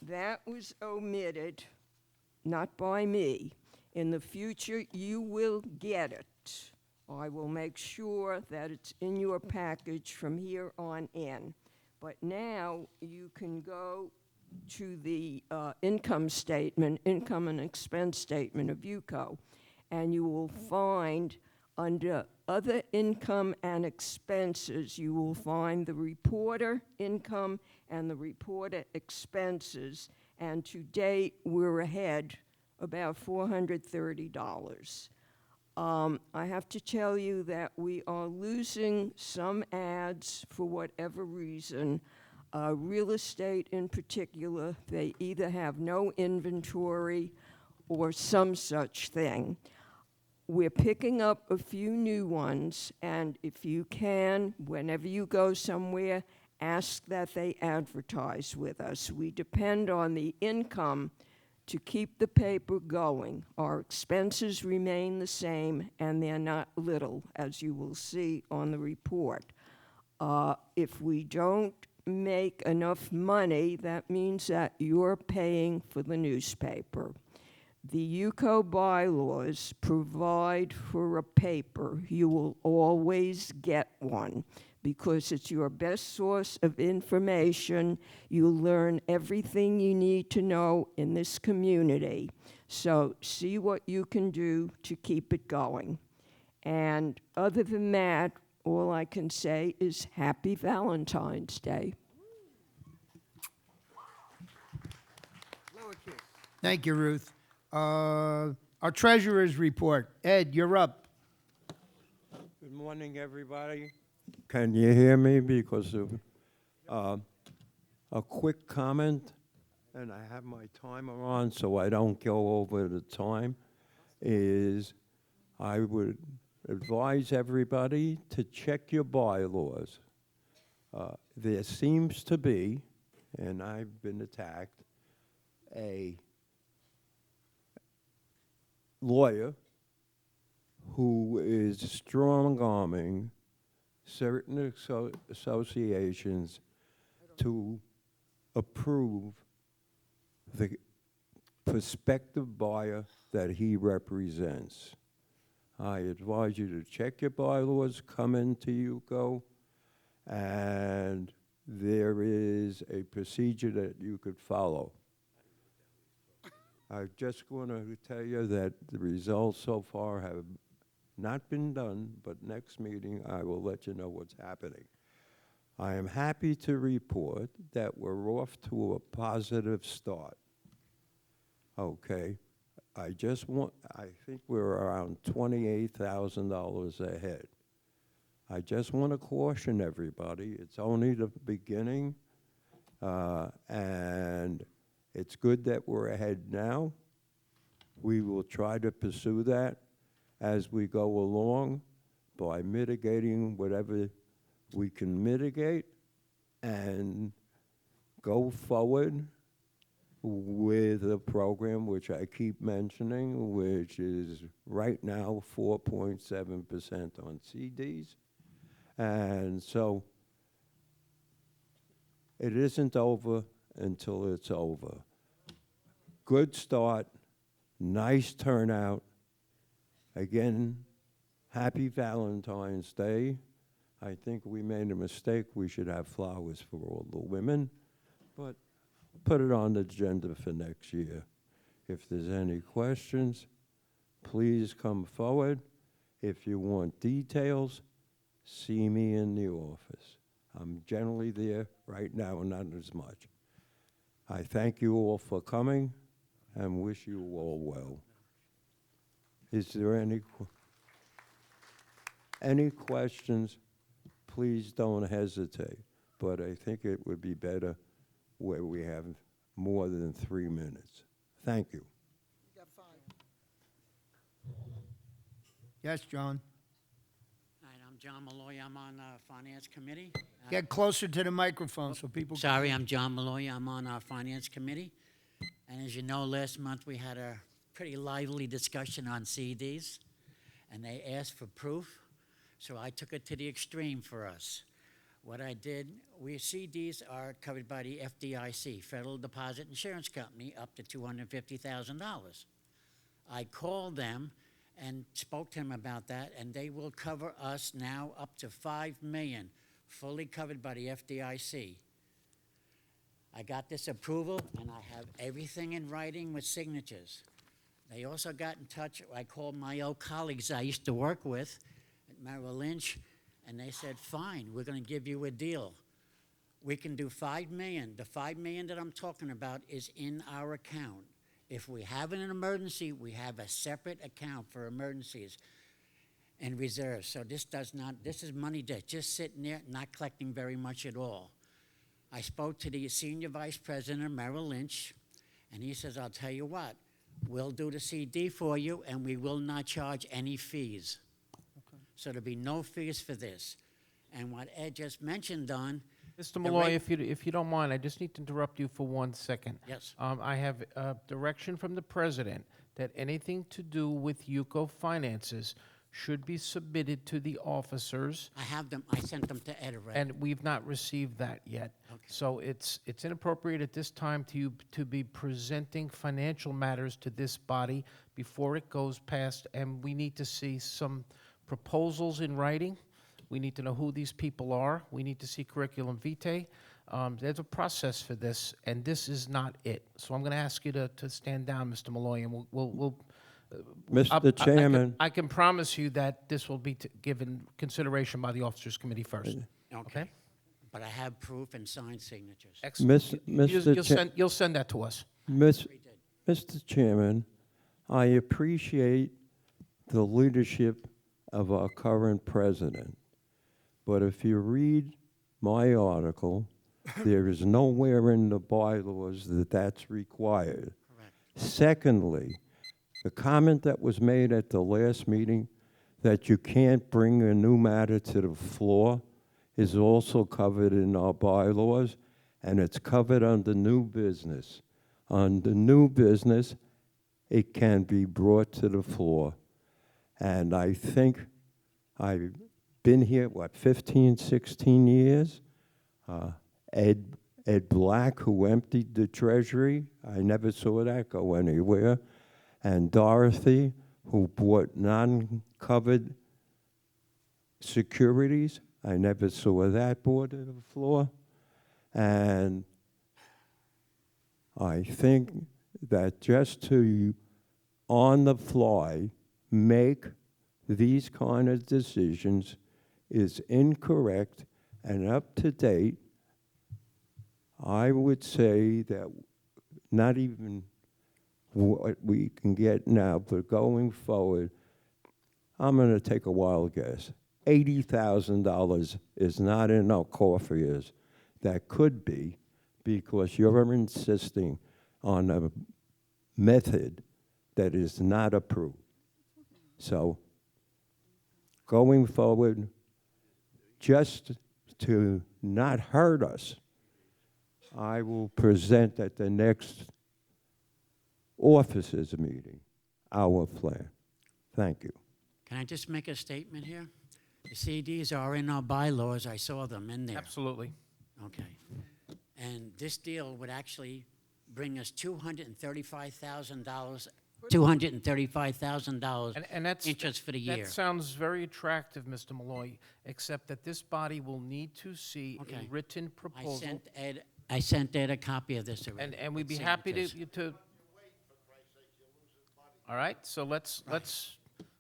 That was omitted, not by me. In the future, you will get it. I will make sure that it's in your package from here on in. But now you can go to the income and expense statement of UCO, and you will find under other income and expenses, you will find the Reporter income and the Reporter expenses, and to date, we're ahead about $430. I have to tell you that we are losing some ads for whatever reason. Real estate in particular, they either have no inventory or some such thing. We're picking up a few new ones, and if you can, whenever you go somewhere, ask that they advertise with us. We depend on the income to keep the paper going. Our expenses remain the same, and they're not little, as you will see on the report. If we don't make enough money, that means that you're paying for the newspaper. The UCO bylaws provide for a paper. You will always get one because it's your best source of information. You'll learn everything you need to know in this community. So see what you can do to keep it going. And other than that, all I can say is Happy Valentine's Day. Thank you, Ruth. Our treasurer's report. Ed, you're up. Good morning, everybody. Can you hear me? Because of a quick comment, and I have my timer on so I don't go over the time, is I would advise everybody to check your bylaws. There seems to be, and I've been attacked, a lawyer who is strong-arming certain associations to approve the prospective buyer that he represents. I advise you to check your bylaws, come into UCO, and there is a procedure that you could follow. I'm just going to tell you that the results so far have not been done, but next meeting I will let you know what's happening. I am happy to report that we're off to a positive start. Okay, I think we're around $28,000 ahead. I just want to caution everybody, it's only the beginning, and it's good that we're ahead now. We will try to pursue that as we go along by mitigating whatever we can mitigate and go forward with a program which I keep mentioning, which is right now 4.7% on CDs. And so it isn't over until it's over. Good start, nice turnout. Again, happy Valentine's Day. I think we made a mistake. We should have flowers for all the women, but put it on the agenda for next year. If there's any questions, please come forward. If you want details, see me in the office. I'm generally there right now, not as much. I thank you all for coming and wish you all well. Is there any questions? Please don't hesitate, but I think it would be better where we have more than 3 minutes. Thank you. Yes, John. Hi, I'm John Malloy. I'm on the Finance Committee. Get closer to the microphone so people can Sorry, hear. I'm John Malloy. I'm on our Finance Committee. And as you know, last month we had a pretty lively discussion on CDs, and they asked for proof, so I took it to the extreme for us. What I did, CDs are covered by the FDIC, Federal Deposit Insurance Company, up to $250,000. I called them and spoke to them about that, and they will cover us now up to $5 million, fully covered by the FDIC. I got this approval, and I have everything in writing with signatures. They also got in touch. I called my old colleagues I used to work with at Merrill Lynch, and they said, fine, we're going to give you a deal. We can do $5 million. The $5 million that I'm talking about is in our account. If we have an emergency, we have a separate account for emergencies and reserves. So this is money that's just sitting there, not collecting very much at all. I spoke to the Senior Vice President of Merrill Lynch, and he says, I'll tell you what, we'll do the CD for you, and we will not charge any fees. Okay. So there'll be no fees for this. And what Ed just mentioned, Don. Mr. Malloy, if you don't mind, I just need to interrupt you for 1 second. Yes. I have direction from the president that anything to do with UCO finances should be submitted to the officers. I have them. I sent them to Ed already. And we've not received that yet. Okay. So it's inappropriate at this time to be presenting financial matters to this body before it goes past, and we need to see some proposals in writing. We need to know who these people are. We need to see curriculum vitae. There's a process for this, and this is not it. So I'm going to ask you to stand down, Mr. Malloy, and we'll Mr. Chairman. I can promise you that this will be given consideration by the Officers Committee first. Okay. But I have proof and signed signatures. Excellent. Mr. You'll send that to us. Mr. Chairman, I appreciate the leadership of our current president. But if you read my article, there is nowhere in the bylaws that that's required. Correct. Secondly, the comment that was made at the last meeting that you can't bring a new matter to the floor is also covered in our bylaws, and it's covered under new business. Under new business, it can be brought to the floor. And I think I've been here, 15, 16 years? Ed Black, who emptied the treasury, I never saw that go anywhere. And Dorothy, who bought non-covered securities, I never saw that brought to the floor. And I think that just to, on the fly, make these kind of decisions is incorrect and up to date. I would say that not even what we can get now, but going forward, I'm going to take a wild guess. $80,000 is not in our coffers. That could be because you're insisting on a method that is not approved. So going forward, just to not hurt us, I will present at the next officers meeting our plan. Thank you. Can I just make a statement here? The CDs are in our bylaws. I saw them in there. Absolutely. Okay. And this deal would actually bring us $235,000, And that's, interest for the year. That sounds very attractive, Mr. Malloy, except that this body will need to see Okay. a written proposal. I sent Ed a copy of this already. And we'd be with happy signatures. to. All right, so let's,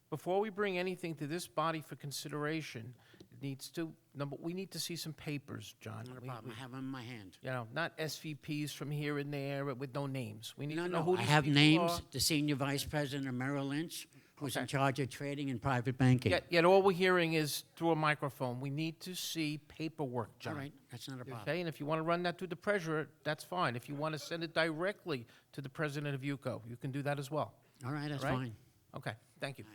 before we bring anything to this body for consideration, it needs to, we need to see some papers, John. Not a problem. I have them in my hand. You know, not SVPs from here and there with no names. We need No, to know no, who I these have people names. are. The senior vice president of Merrill Lynch, who's in Okay. charge of trading and private banking. Yet all we're hearing is through a microphone. We need to see paperwork, John. All right, that's not a problem. Okay, and if you want to run that through the treasurer, that's fine. If you want to send it directly to the president of UCO, you can do that as well. All right, that's All right? fine. Okay, thank you.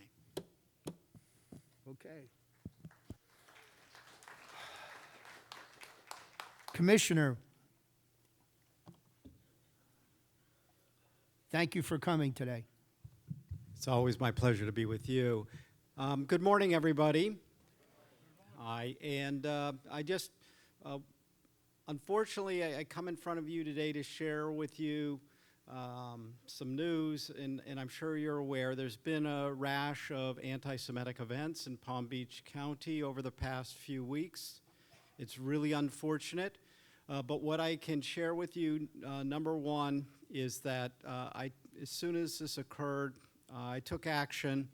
Okay. Commissioner, thank you for coming today. It's always my pleasure to be with you. Good morning, everybody. Unfortunately, I come in front of you today to share with you some news, and I'm sure you're aware there's been a rash of anti-Semitic events in Palm Beach County over the past few weeks. It's really unfortunate, but what I can share with you, number one, is that as soon as this occurred, I took action.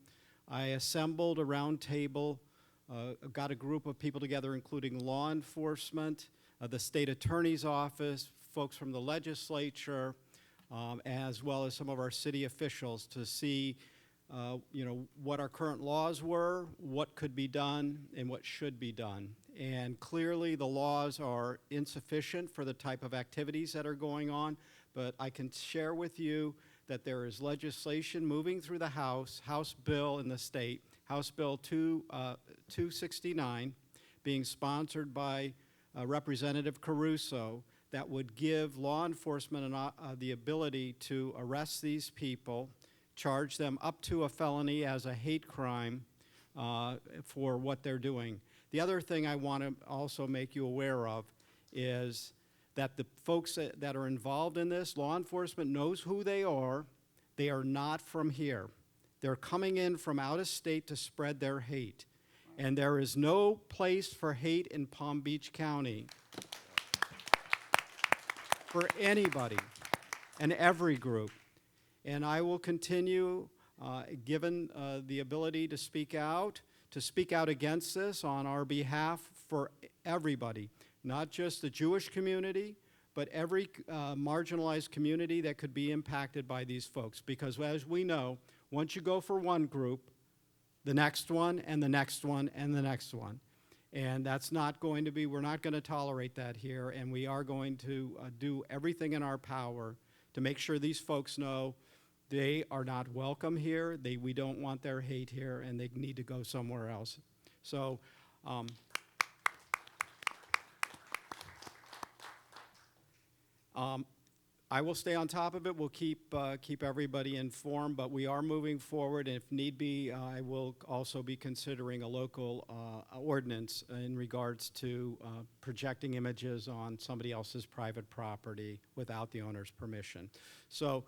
I assembled a round table, got a group of people together, including law enforcement, the state attorney's office, folks from the legislature, as well as some of our city officials to see what our current laws were, what could be done, and what should be done. And clearly the laws are insufficient for the type of activities that are going on, but I can share with you that there is legislation moving through the House bill in the state, House Bill 269, being sponsored by Representative Caruso, that would give law enforcement the ability to arrest these people, charge them up to a felony as a hate crime for what they're doing. The other thing I want to also make you aware of is that the folks that are involved in this, law enforcement knows who they are. They are not from here. They're coming in from out of state to spread their hate. And there is no place for hate in Palm Beach County for anybody and every group. And I will continue, given the ability to speak out against this on our behalf for everybody, not just the Jewish community, but every marginalized community that could be impacted by these folks. Because as we know, once you go for one group, the next one, and the next one, and the next one. And that's not going to be, we're not going to tolerate that here, and we are going to do everything in our power to make sure these folks know they are not welcome here, we don't want their hate here, and they need to go somewhere else. So, I will stay on top of it. We'll keep everybody informed, but we are moving forward. And if need be, I will also be considering a local ordinance in regards to projecting images on somebody else's private property without the owner's permission. So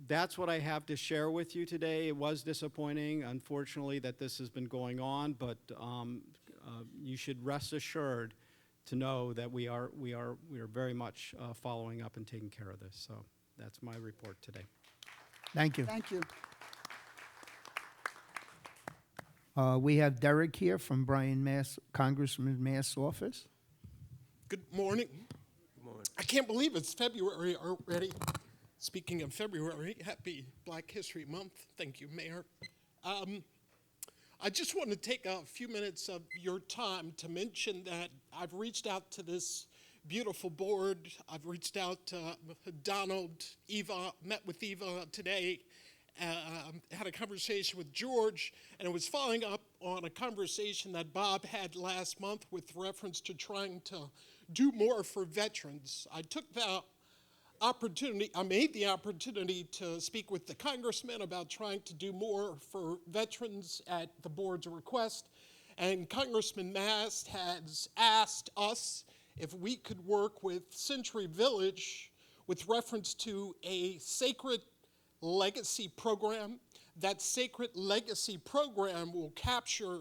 that's what I have to share with you today. It was disappointing, unfortunately, that this has been going on, but you should rest assured to know that we are very much following up and taking care of this. So that's my report today. Thank you. Thank you. We have Derek here from Congressman Mass' office. Good morning. I can't believe it's February already. Speaking of February, happy Black History Month. Thank you, Mayor. I just want to take a few minutes of your time to mention that I've reached out to this beautiful board. I've reached out to Donald, Eva, met with Eva today, had a conversation with George, and it was following up on a conversation that Bob had last month with reference to trying to do more for veterans. I made the opportunity to speak with the congressman about trying to do more for veterans at the board's request, and Congressman Mast has asked us if we could work with Century Village with reference to a sacred legacy program. That sacred legacy program will capture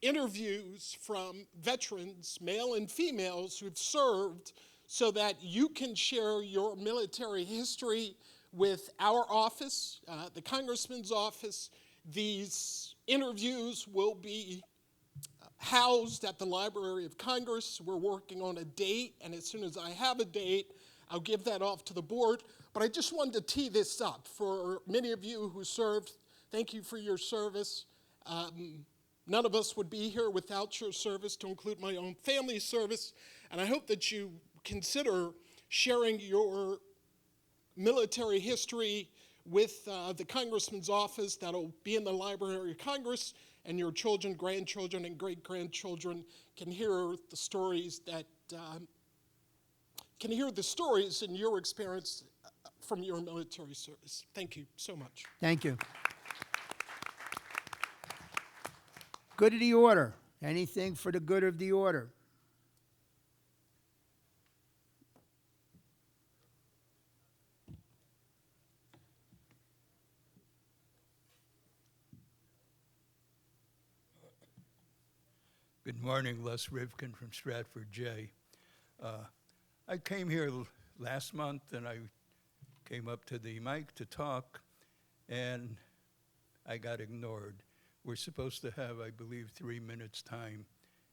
interviews from veterans, male and females, who've served, so that you can share your military history with our office, the Congressman's office. These interviews will be housed at the Library of Congress. We're working on a date, and as soon as I have a date, I'll give that off to the board. But I just wanted to tee this up for many of you who served. Thank you for your service. None of us would be here without your service, to include my own family's service. And I hope that you consider sharing your military history with the Congressman's office. That'll be in the Library of Congress, and your children, grandchildren, and great-grandchildren can hear the stories in your experience from your military service. Thank you so much. Thank you. Good of the order. Anything for the good of the order? Good morning, Les Rivkin from Stratford J. I came here last month, and I came up to the mic to talk, and I got ignored. We're supposed to have, I believe, 3 minutes time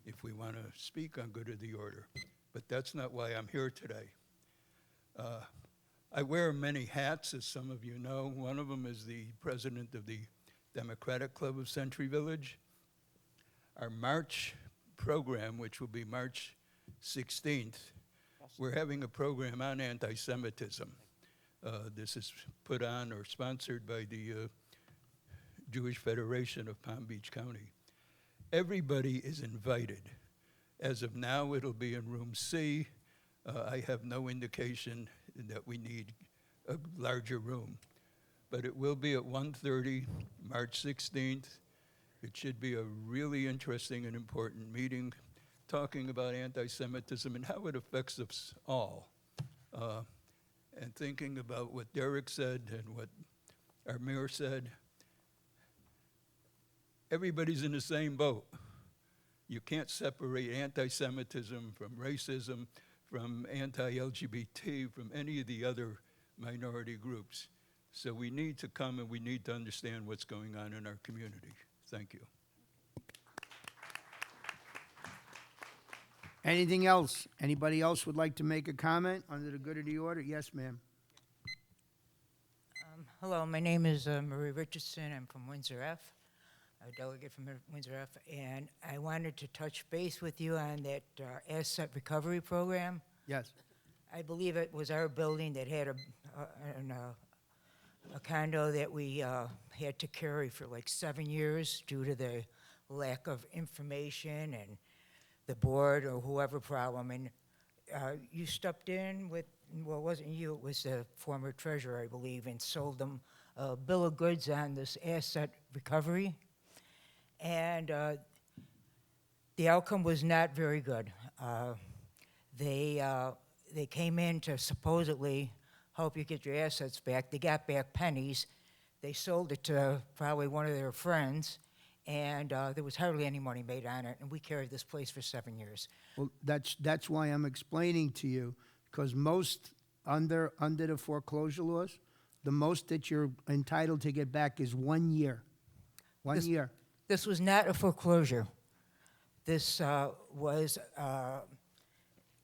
if we want to speak on good of the order, but that's not why I'm here today. I wear many hats, as some of you know. One of them is the president of the Democratic Club of Century Village. Our March program, which will be March 16th, we're having a program on anti-Semitism. This is put on or sponsored by the Jewish Federation of Palm Beach County. Everybody is invited. As of now, it'll be in room C. I have no indication that we need a larger room, but it will be at 1:30, March 16th. It should be a really interesting and important meeting, talking about anti-Semitism and how it affects us all. And thinking about what Derek said and what our mayor said, everybody's in the same boat. You can't separate anti-Semitism from racism, from anti-LGBT, from any of the other minority groups. So we need to come and we need to understand what's going on in our community. Thank you. Anything else? Anybody else would like to make a comment under the good of the order? Yes, ma'am. Hello, my name is Marie Richardson. I'm from Windsor F, a delegate from Windsor F, and I wanted to touch base with you on that asset recovery program. Yes. I believe it was our building that had a condo that we had to carry for like 7 years due to the lack of information and the board or whoever problem. And you stepped in with, well, it wasn't you, it was the former treasurer, I believe, and sold them a bill of goods on this asset recovery. And the outcome was not very good. They came in to supposedly help you get your assets back. They got back pennies. They sold it to probably one of their friends, and there was hardly any money made on it, and we carried this place for 7 years. Well, that's why I'm explaining to you, because most under the foreclosure laws, the most that you're entitled to get back is 1 year. 1 year. This was not a foreclosure. This was,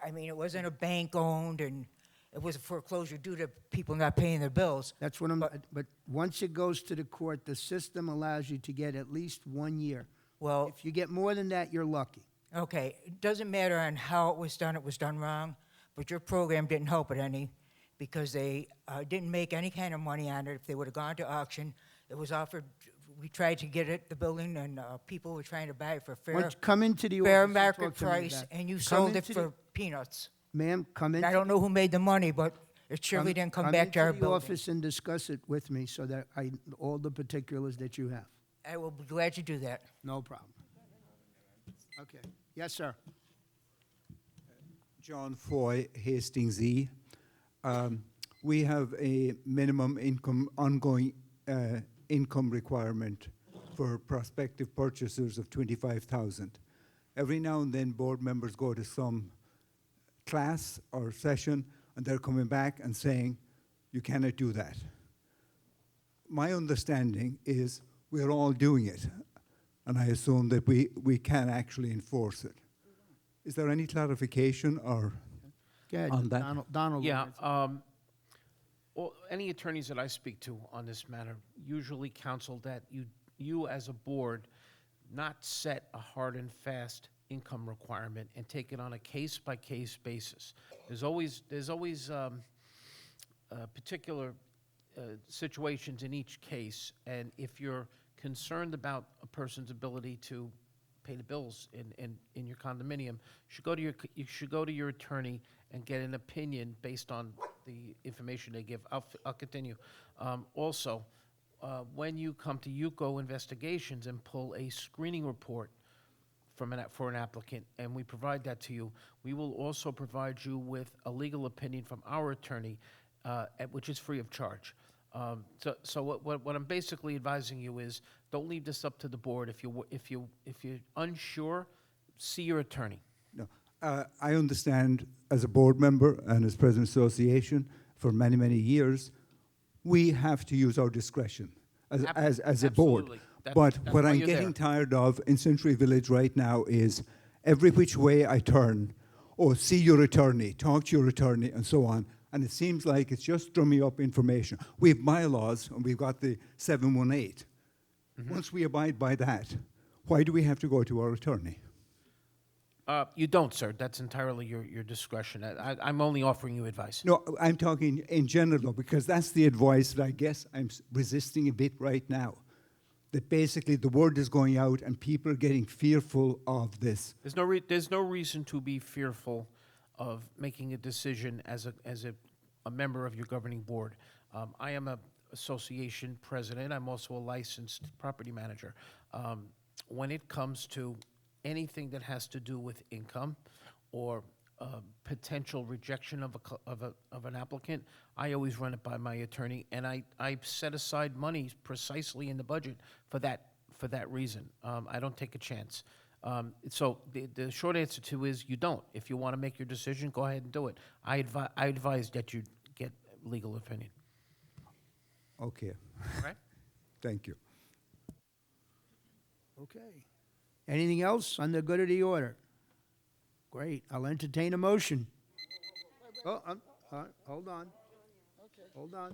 it wasn't a bank-owned, and it was a foreclosure due to people not paying their bills. That's what but once it goes to the court, the system allows you to get at least 1 year. Well, If you get more than that, you're lucky. okay, it doesn't matter on how it was done wrong, but your program didn't help it any, because they didn't make any kind of money on it. If they would have gone to auction, it was offered, we tried to get it, the building, and people were trying to buy it for Why don't fair, you come into the fair office and market talk to me price, about it? and you Come sold it into for the- peanuts. Ma'am, come in. I don't know who made the money, but it surely didn't come back to our into the building. office and discuss it with me so that all the particulars that you have. I will be glad to do that. No problem. Okay. Yes, sir. John Foy, Hastings E. We have a minimum income, ongoing income requirement for prospective purchasers of 25,000. Every now and then, board members go to some class or session, and they're coming back and saying, you cannot do that. My understanding is we're all doing it, and I assume that we can actually enforce it. Is there any clarification or Go ahead, on that? Donald. Yeah, any attorneys that I speak to on this matter usually counsel that you as a board not set a hard and fast income requirement and take it on a case-by-case basis. There's always particular situations in each case, and if you're concerned about a person's ability to pay the bills in your condominium, you should go to your attorney and get an opinion based on the information they give. I'll continue. Also, when you come to UCO investigations and pull a screening report for an applicant, and we provide that to you, we will also provide you with a legal opinion from our attorney, which is free of charge. So what I'm basically advising you is, don't leave this up to the board. If you're unsure, see your attorney. No, I understand as a board member and as president of the association for many, many years, we have to use our discretion as a board. Absolutely. But That's what why I'm you're getting there. tired of in Century Village right now is every which way I turn, see your attorney, talk to your attorney, and so on. And it seems like it's just drumming up information. We have bylaws, and we've got the 718. Once we abide by that, why do we have to go to our attorney? You don't, sir. That's entirely your discretion. I'm only offering you advice. No, I'm talking in general, because that's the advice that I guess I'm resisting a bit right now. That basically the word is going out and people are getting fearful of this. There's no reason to be fearful of making a decision as a member of your governing board. I am a association president. I'm also a licensed property manager. When it comes to anything that has to do with income or potential rejection of an applicant, I always run it by my attorney, and I set aside money precisely in the budget for that reason. I don't take a chance. So the short answer to is you don't. If you want to make your decision, go ahead and do it. I advise that you get legal opinion. Okay. All right? Thank you. Okay. Anything else on the good of the order? Great. I'll entertain a motion. Oh, hold on. Hold on.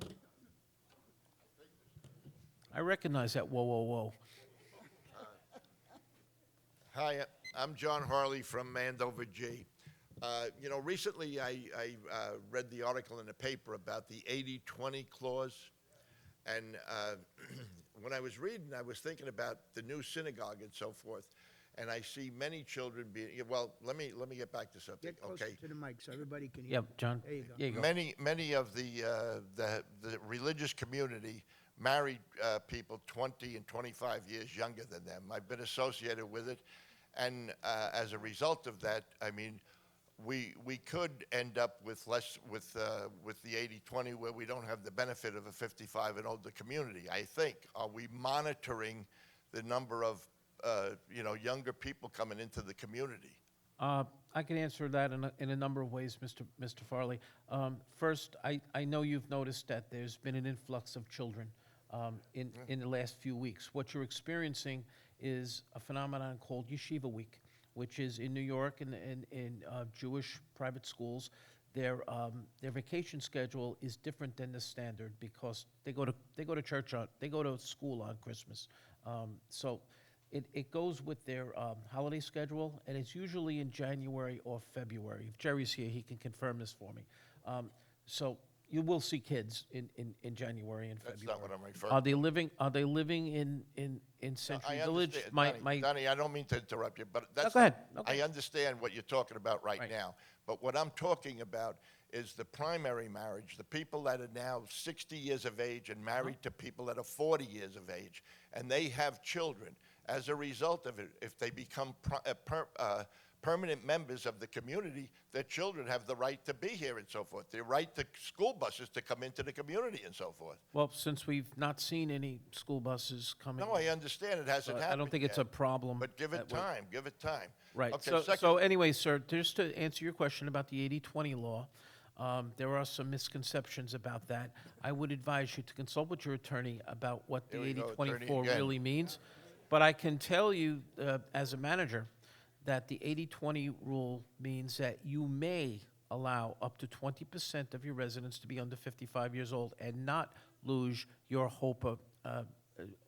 I recognize that whoa, whoa, whoa. Hi, I'm John Harley from Mandover G. Recently I read the article in the paper about the 80-20 clause, and when I was reading, I was thinking about the new synagogue and so forth, and I see many children being. Well, let me get back to something. Get closer Okay. to the mic so everybody can hear. Yeah, John. There you go. There you go. Many of the religious community married people 20 and 25 years younger than them. I've been associated with it, and as a result of that, I mean, we could end up with less with the 80-20 where we don't have the benefit of a 55 and older community. I think. Are we monitoring the number of younger people coming into the community? I can answer that in a number of ways, Mr. Farley. First, I know you've noticed that there's been an influx of children in the last few weeks. What you're experiencing is a phenomenon called Yeshiva Week, which is in New York and in Jewish private schools. Their vacation schedule is different than the standard because they go to church they go to school on Christmas. So it goes with their holiday schedule, and it's usually in January or February. If Jerry's here, he can confirm this for me. So you will see kids in January and February. That's not what I'm referring Are they living in Century Village? Donnie, I don't mean to interrupt you, but that's go ahead. I understand what you're talking about right now. But what I'm talking about is the primary marriage, the people that are now 60 years of age and married to people that are 40 years of age, and they have children. As a result of it, if they become permanent members of the community, their children have the right to be here and so forth, the right to school buses to come into the community and so forth. Well, since we've not seen any school buses coming. No, I understand it hasn't happened I don't think it's a problem. But give it time, give it time. Right. Okay, So anyway, sir, just to answer your question about the 80-20 law, there are some misconceptions about that. I would advise you to consult with your attorney about what the 80-24 really means. But I can tell you, as a manager, that the 80-20 rule means that you may allow up to 20% of your residents to be under 55 years old and not lose your hope of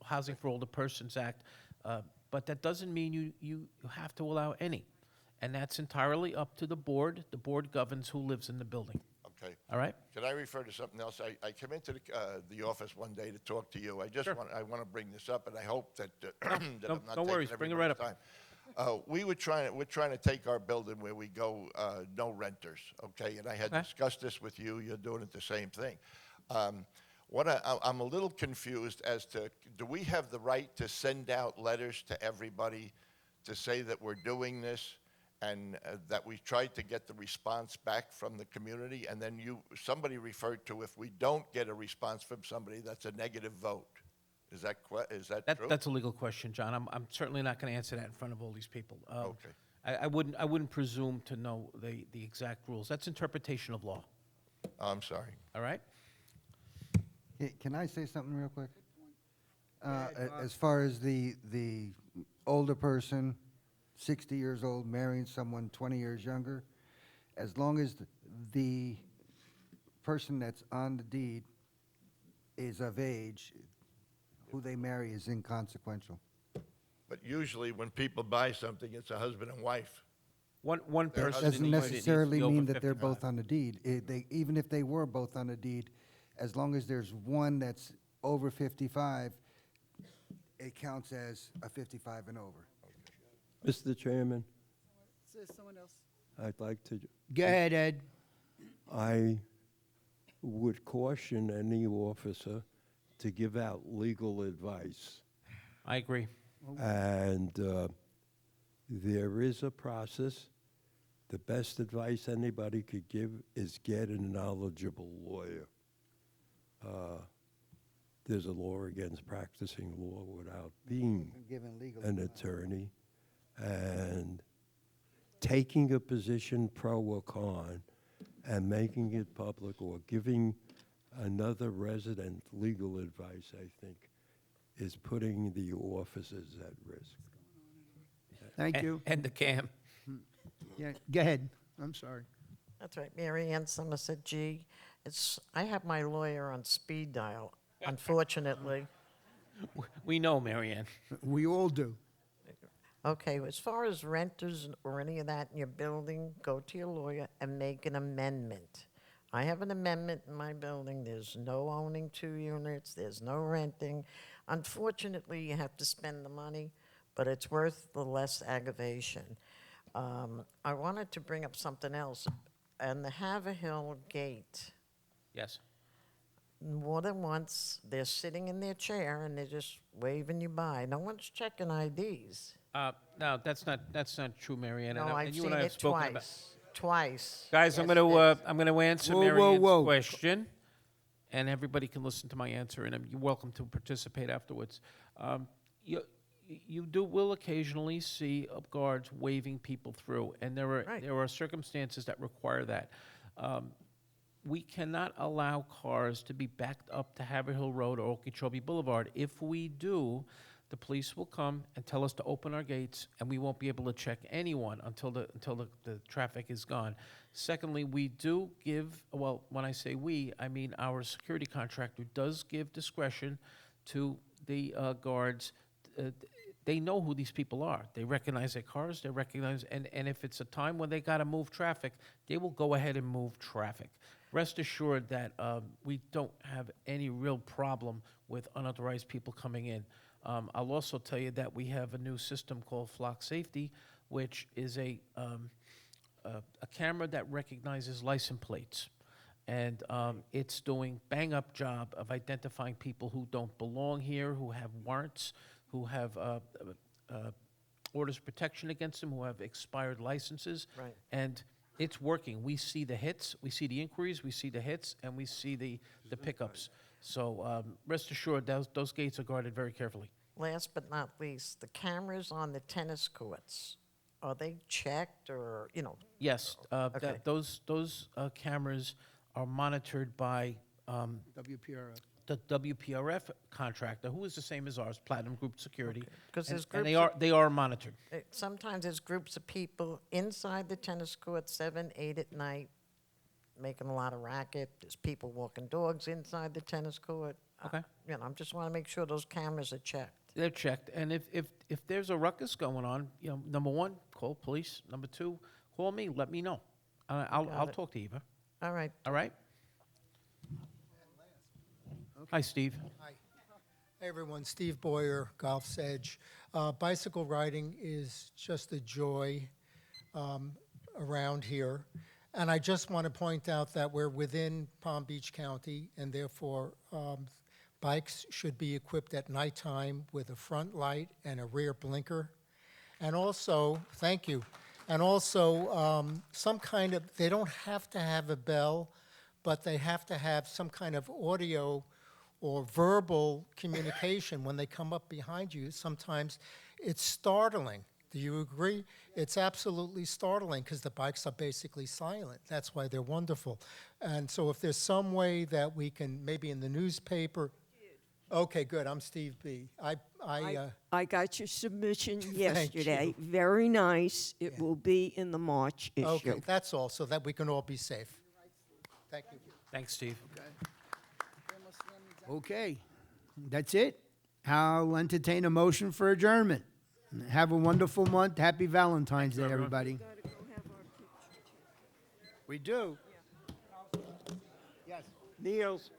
Housing for Older Persons Act. But that doesn't mean you have to allow any. And that's entirely up to the board. The board governs who lives in the building. Okay. All right? Can I refer to something else? I came into the office one day to talk to you. I just want to bring this up, and I hope that, that I'm not no worries. Bring it right up. time. We're trying to take our building where we go no renters, okay? And I had discussed this with you. You're doing it the same thing. I'm a little confused as to, do we have the right to send out letters to everybody to say that we're doing this and that we tried to get the response back from the community? And then somebody referred to, if we don't get a response from somebody, that's a negative vote. Is that true? That's a legal question, John. I'm certainly not going to answer that in front of all these people. Okay. I wouldn't presume to know the exact rules. That's interpretation of law. Oh, I'm sorry. All right? Can I say something real quick? As far as the older person, 60 years old, marrying someone 20 years younger, as long as the person that's on the deed is of age, who they marry is inconsequential. But usually when people buy something, it's a husband and wife. One person Doesn't necessarily mean that they're both on the deed. Even if they were both on the deed, as long as there's one that's over 55, it counts as a 55 and over. Mr. Chairman, Is there someone else? I'd like to. Go ahead, Ed. I would caution any officer to give out legal advice. I agree. And there is a process. The best advice anybody could give is get a knowledgeable lawyer. There's a law against practicing law without being Given legal an attorney. And taking a position pro or con and making it public or giving another resident legal advice, I think, is putting the officers at risk. Thank you. And the cam. Yeah, go ahead. I'm sorry. That's right, Mary Ann Somerset G. I have my lawyer on speed dial, unfortunately. We know, Marianne. We all do. Okay, as far as renters or any of that in your building, go to your lawyer and make an amendment. I have an amendment in my building. There's no owning 2 units. There's no renting. Unfortunately, you have to spend the money, but it's worth the less aggravation. I wanted to bring up something else. And the Haverhill Gate, Yes. more than once, they're sitting in their chair and they're just waving you by. No one's checking IDs. No, that's not true, Marianne. No, And I've you seen and I have it spoken about. twice. Guys, I'm Yes, going to answer Whoa, Marianne's whoa. question, and everybody can listen to my answer, and you're welcome to participate afterwards. You will occasionally see guards waving people through, and there are circumstances that require that. We cannot allow cars to be backed up to Haverhill Road or Okeechobee Boulevard. If we do, the police will come and tell us to open our gates, and we won't be able to check anyone until the traffic is gone. Secondly, we do give, well, when I say we, I mean our security contractor does give discretion to the guards. They know who these people are. They recognize their cars, they recognize, and if it's a time when they gotta move traffic, they will go ahead and move traffic. Rest assured that we don't have any real problem with unauthorized people coming in. I'll also tell you that we have a new system called Flock Safety, which is a camera that recognizes license plates. And it's doing bang-up job of identifying people who don't belong here, who have warrants, who have orders of protection against them, who have expired licenses. Right. And it's working. We see the hits, we see the inquiries, we see the hits, and we see the pickups. So rest assured, those gates are guarded very carefully. Last but not least, the cameras on the tennis courts, are they checked or, you know? Yes, Okay. those cameras are monitored by WPRF. the WPRF contractor, who is the same as ours, Platinum Group Security. Because And- there's and groups they are monitored. Sometimes there's groups of people inside the tennis court, 7, 8 at night, making a lot of racket. There's people walking dogs inside the tennis court. Okay. You know, I just want to make sure those cameras are checked. They're checked, and if there's a ruckus going on, you know, number one, call police. Number two, call me, let me know. I'll Got it. talk to Eva. All right. All right? Hi, Steve. Hi. Hey, everyone. Steve Boyer, Golf's Edge. Bicycle riding is just a joy around here. And I just want to point out that we're within Palm Beach County, and therefore bikes should be equipped at nighttime with a front light and a rear blinker. And also, thank you, and also some kind of, they don't have to have a bell, but they have to have some kind of audio or verbal communication when they come up behind you. Sometimes it's startling. Do you agree? It's absolutely startling because the bikes are basically silent. That's why they're wonderful. And so if there's some way that we can, maybe in the newspaper. Okay, good. I'm Steve B. I got your submission Thank yesterday. you. Very nice. It will be in the March issue. Okay, that's all, so that we can all be safe. Thank you. Thanks, Steve. Okay, that's it. I'll entertain a motion for adjournment. Have a wonderful month. Happy Valentine's Day, everybody. We do. Yes. Niels.